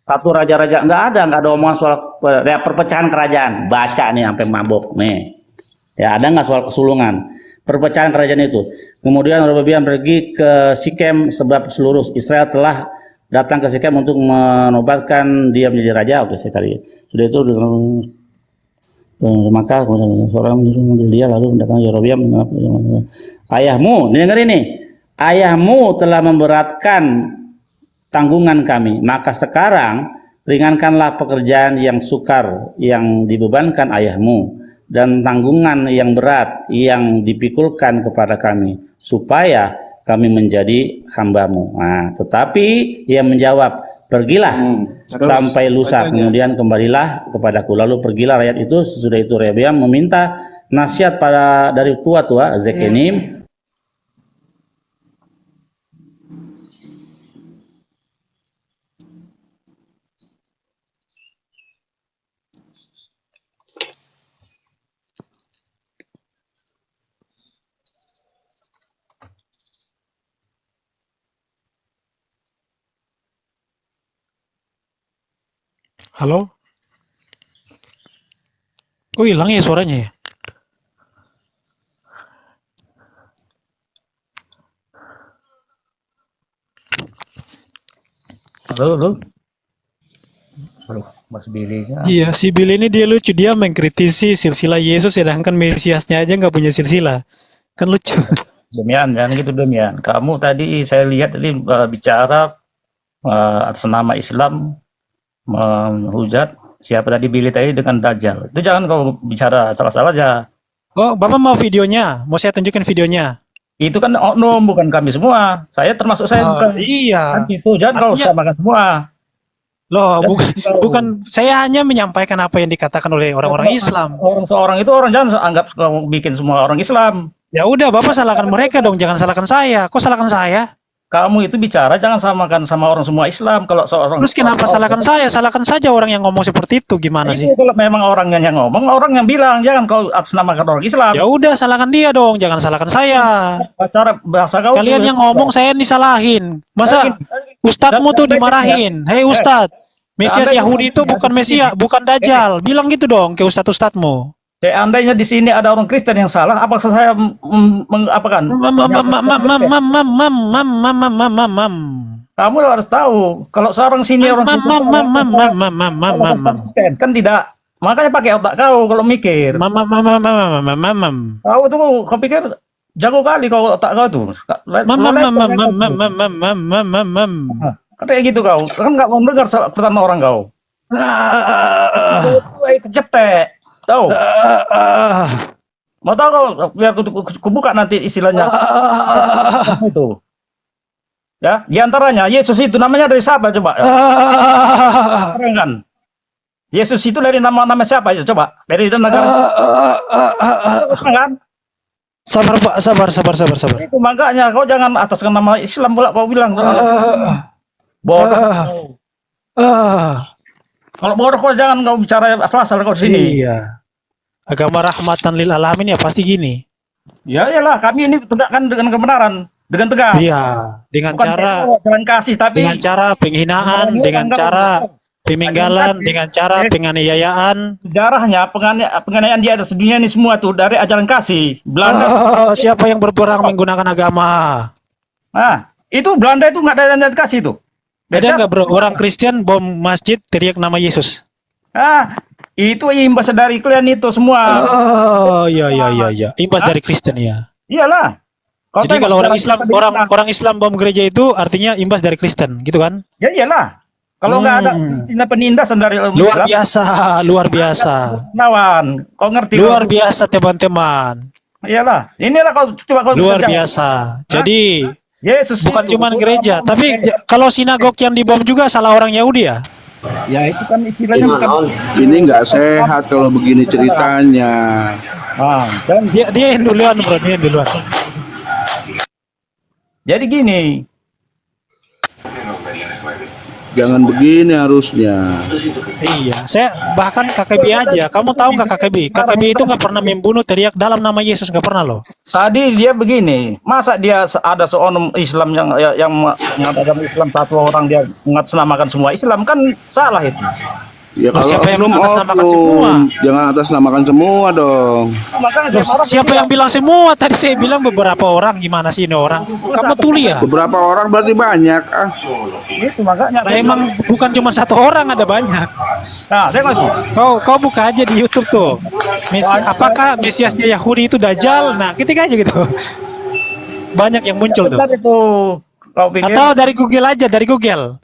satu raja-raja nggak ada omongan soal ya, perpecahan kerajaan. Baca nih sampai mabok nih. Ya ada nggak soal kesulungan? Perpecahan kerajaan itu. Kemudian Rehoboam pergi ke Sikem sebab seluruh Israel telah datang ke Sikem untuk menobatkan dia menjadi raja. Oke, saya cari. Sudah itu maka seorang menyuruh dia lalu mendatangkan Yerobeam. Ayahmu, dengar ini. Ayahmu telah memberatkan tanggungan kami, maka sekarang ringankanlah pekerjaan yang sukar yang dibebankan ayahmu dan tanggungan yang berat yang dipikulkan kepada kami, supaya kami menjadi hambamu. Nah, tetapi ia menjawab, pergilah Terus, sampai lusa, bacanya. kemudian kembalilah kepadaku. Lalu pergilah rakyat itu. Sesudah itu Rehoboam meminta nasihat dari tua-tua Zekenim. Halo? Kok hilang ya suaranya ya? Halo. Aduh, Mas Billy. Iya, si Bill ini dia lucu, dia mengkritisi silsilah Yesus sedangkan Mesiasnya aja nggak punya silsilah. Kan lucu. Demian, jangan gitu Demian. Kamu tadi saya lihat tadi bicara atas nama Islam menghujat siapa tadi Billy tadi dengan Dajjal. Itu jangan kau bicara salah-salah aja. Oh, Bapak mau videonya? Mau saya tunjukin videonya? Itu kan oknum, bukan kami semua. Saya termasuk saya bukan. Kan Iya. gitu, jangan kau Artinya, samakan semua. loh, Jangan bukan, kau. bukan. Saya hanya menyampaikan apa yang dikatakan oleh orang-orang Islam. Orang seorang itu orang jangan anggap kau bikin semua orang Islam. Ya udah, Bapak salahkan mereka dong, jangan salahkan saya. Kok salahkan saya? Kamu itu bicara jangan samakan sama orang semua Islam. Kalau seorang Terus kenapa salahkan saya? Salahkan saja orang yang ngomong seperti itu, gimana itu sih? kalau memang orangnya yang ngomong, orang yang bilang jangan kau atas namakan orang Islam. Ya udah, salahkan dia dong, jangan salahkan saya. Cara bahasa kau Kalian tuh- yang ngomong saya disalahin. Masa ustadzmu tuh dimarahin? Hei ustadz, Mesias Yahudi itu bukan Mesias, bukan Dajjal. Bilang gitu dong ke ustadz-ustadzmu. Seandainya di sini ada orang Kristen yang salah, apakah saya mengapakan? Kamu harus tahu, kalau seorang sini orang Kristen kan tidak, makanya pakai otak kau kalau mikir. Kau tuh, kau pikir jago kali kau otak kau tuh. Kan kayak gitu kau, kan nggak mau dengar pertama orang kau. Itu cetek, tahu? Mau tahu kau, biar ku buka nanti istilahnya itu. Ya, diantaranya Yesus itu namanya dari siapa coba? Kan? Yesus itu dari nama siapa ya coba? Dari negara kan? Sabar Pak, sabar. Itu makanya kau jangan ataskan nama Islam pula kau bilang bodoh. Kalau bodoh kau jangan kau bicara asal kau di sini. Iya. Agama rahmatan lil alamin ya pasti gini. Ya iyalah, kami ini tegakkan dengan kebenaran, dengan tegas. Iya, dengan Bukan cara dengan kasih tapi dengan cara penghinaan, dengan cara pemenggalan, dengan cara penganiayaan. sejarahnya penganiayaan di atas dunia ini semua tuh dari ajaran kasih. Belanda. Siapa yang berperang menggunakan agama? Nah, itu Belanda itu nggak ada ajaran kasih tuh. Ada nggak bro? Orang Kristen bom masjid teriak nama Yesus. Itu imbas dari kalian itu semua. Iya. Imbas dari Kristen ya. Iyalah. Jadi kalau orang Islam bom gereja itu artinya imbas dari Kristen, gitu kan? Ya iyalah. Kalau nggak ada penindasan dari Luar biasa. Lawan, kau ngerti? Luar biasa teman-teman. Iyalah. Inilah kau coba kau Luar bisa biasa. Jadi Yesus bukan itu, cuma gereja, tapi kalau sinagog yang dibom juga salah orang Yahudi ya? ya itu kan istilahnya bukan. Ini nggak sehat kalau begini ceritanya. Dan Dia yang duluan bro, dia yang duluan. jadi gini, Jangan begini harusnya. Iya, saya bahkan KKB aja. Kamu tahu nggak KKB? KKB itu nggak pernah membunuh teriak dalam nama Yesus, nggak pernah loh. tadi dia begini, masa dia ada seorang Islam yang agama Islam satu orang dia mengatasnamakan semua Islam kan salah itu. Ya kalau siapa yang oknum, mengatasnamakan semua? jangan atasnamakan semua dong. Makanya Loh, siapa yang bilang semua? Tadi saya bilang beberapa orang. Gimana sih ini orang? Kamu tuli ya? Beberapa orang berarti banyak. itu makanya. Nah, emang bukan cuma satu orang, ada banyak. Nah, tengok itu. Kau buka aja di YouTube tuh. Apakah Mesiasnya Yahudi itu Dajjal? Nah, ketik aja gitu. Banyak yang muncul tuh. Benar itu. Kau pikir? Atau dari Google aja, dari Google.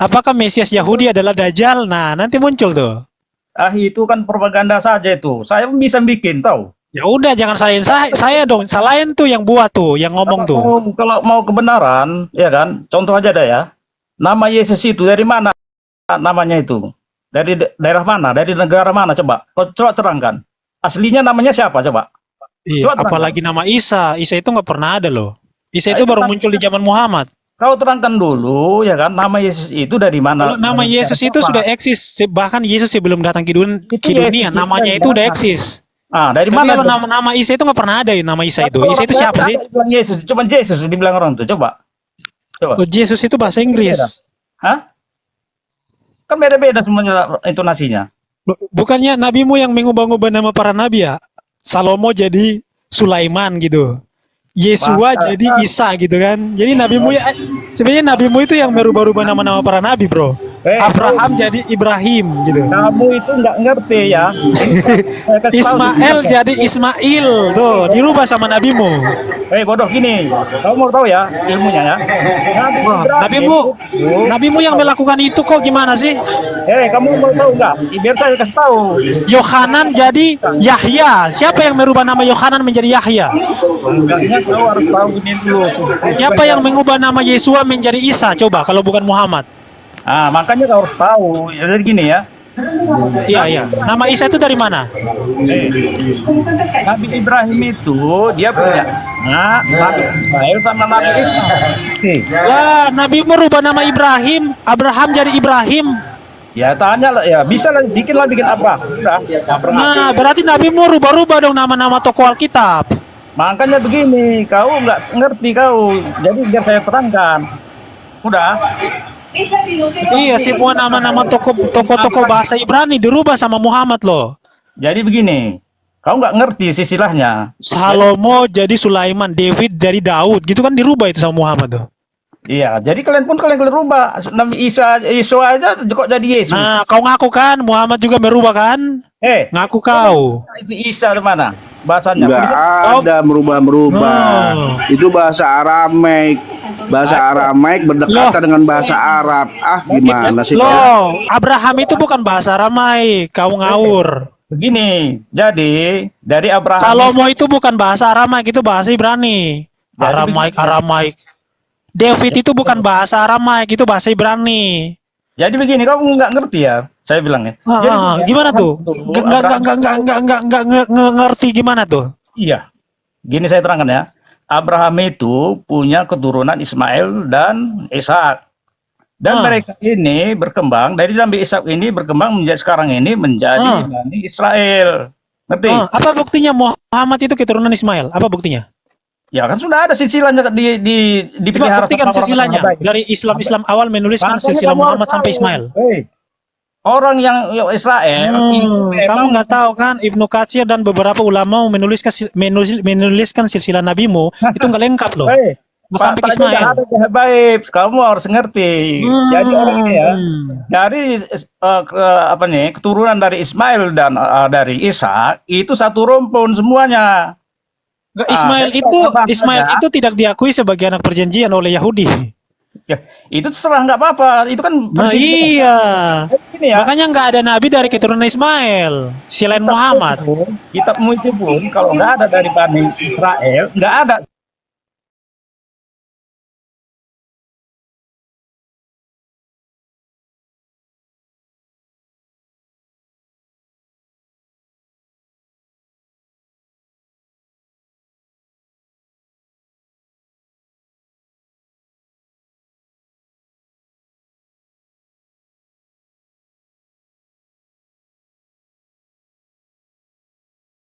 Apakah Mesias Yahudi adalah Dajjal? Nah, nanti muncul tuh. Itu kan propaganda saja itu. Saya bisa bikin, tahu. Ya udah, jangan salahin saya dong. Salahin tuh yang buat tuh, yang ngomong tuh. Kalau mau kebenaran, ya kan? Contoh aja deh ya. Nama Yesus itu dari mana namanya itu? Dari daerah mana? Dari negara mana coba? Kau coba terangkan. Aslinya namanya siapa coba? Iya, Coba apalagi nama Isa. Isa itu nggak pernah ada loh. Isa Nah, itu itu baru kan- muncul di zaman Muhammad. Kau terangkan dulu, ya kan? Nama Yesus itu dari mana? Kalau nama Yesus itu sudah eksis. Bahkan Yesus sebelum datang ke dunia, Yesus, namanya itu udah eksis. Dari Tapi mana? kalau nama Isa itu nggak pernah ada ya, nama Isa itu. Isa itu siapa sih? Bilang Yesus, coba Yesus dibilang orang tuh, coba. Oh, Yesus itu bahasa Inggris. Hah? Kan beda-beda semuanya intonasinya. Bukannya nabimu yang mengubah-ubah nama para nabi ya? Salomo jadi Sulaiman gitu. Yesua Masa, jadi Isa gitu kan. Jadi nabimu ya sebenarnya nabimu itu yang merubah-rubah nama-nama para nabi, bro. Abraham jadi Ibrahim gitu. Kamu itu nggak ngerti ya. Saya kasih tahu Ismail sedikit. jadi Ismail, tuh dirubah sama nabimu. Bodoh gini, kamu mau tahu ya ilmunya ya. Nabi Wah, Ibrahim nabimu yang melakukan itu kok gimana sih? kamu mau tahu nggak? Biar saya kasih tahu. Yohanan jadi Yahya. Siapa yang merubah nama Yohanan menjadi Yahya? Enggaknya kau harus tahu ini dulu. Siapa yang mengubah nama Yesua menjadi Isa? Coba kalau bukan Muhammad. Makanya kau harus tahu. Jadi gini ya. Iya, iya. Nama Isa itu dari mana? Nabi Ibrahim itu dia punya Nabi Ismail sama Nabi Ishak. Lah, Nabi merubah nama Ibrahim, Abraham jadi Ibrahim. Ya tanya lah, ya bisa lah bikin apa? Udah. Nah, berarti Nabi mau rubah-rubah dong nama-nama tokoh Alkitab. Makanya begini, kau nggak ngerti kau. Jadi biar saya terangkan. Udah. Iya, semua nama-nama tokoh-tokoh bahasa Ibrani dirubah sama Muhammad loh. Jadi begini, kau nggak ngerti silsilahnya. Salomo jadi Sulaiman, David jadi Daud, gitu kan dirubah itu sama Muhammad tuh. Iya, jadi kalian rubah. Nabi Isa, Yesua aja kok jadi Yesus. Nah, kau ngaku kan Muhammad juga merubah kan? Ngaku kau. Itu Isa di mana? Bahasanya. Nggak ada merubah-merubah. Itu bahasa Aramaik. Bahasa Aramaik berdekatan dengan bahasa Arab. Gimana sih? Loh, Abraham itu bukan bahasa Aramai, kau ngawur. Begini, jadi dari Abraham. Salomo itu bukan bahasa Aramaik, itu bahasa Ibrani. Aramaik. David itu bukan bahasa Aramaik, itu bahasa Ibrani. Jadi begini, kamu nggak ngerti ya? Saya bilang ya. Jadi, gimana tuh? Nggak ngerti gimana tuh? Iya. Gini saya terangkan ya. Abraham itu punya keturunan Ismail dan Ishak. Dan mereka ini berkembang dari Nabi Ishak ini berkembang menjadi sekarang ini menjadi Bani Israel. Ngerti? Apa buktinya Muhammad itu keturunan Ismail? Apa buktinya? Ya kan sudah ada silsilahnya di Coba buktikan silsilahnya. Dari Islam awal menuliskan silsilah Muhammad sampai Ismail. Orang yang Israel kamu nggak tahu kan Ibnu Katsir dan beberapa ulama menuliskan silsilah nabimu itu nggak lengkap loh. Sampai ke Ismail. Baik, kamu harus ngerti. Jadi orangnya ya, dari keturunan dari Ismail dan dari Ishak itu satu rumpun semuanya. Ismail itu tidak diakui sebagai anak perjanjian oleh Yahudi. Ya, itu terserah nggak apa-apa. Itu kan iya. Ya. Makanya nggak ada nabi dari keturunan Ismail selain Muhammad. Kitabmu itu pun kalau nggak ada dari Bani Israel, nggak ada.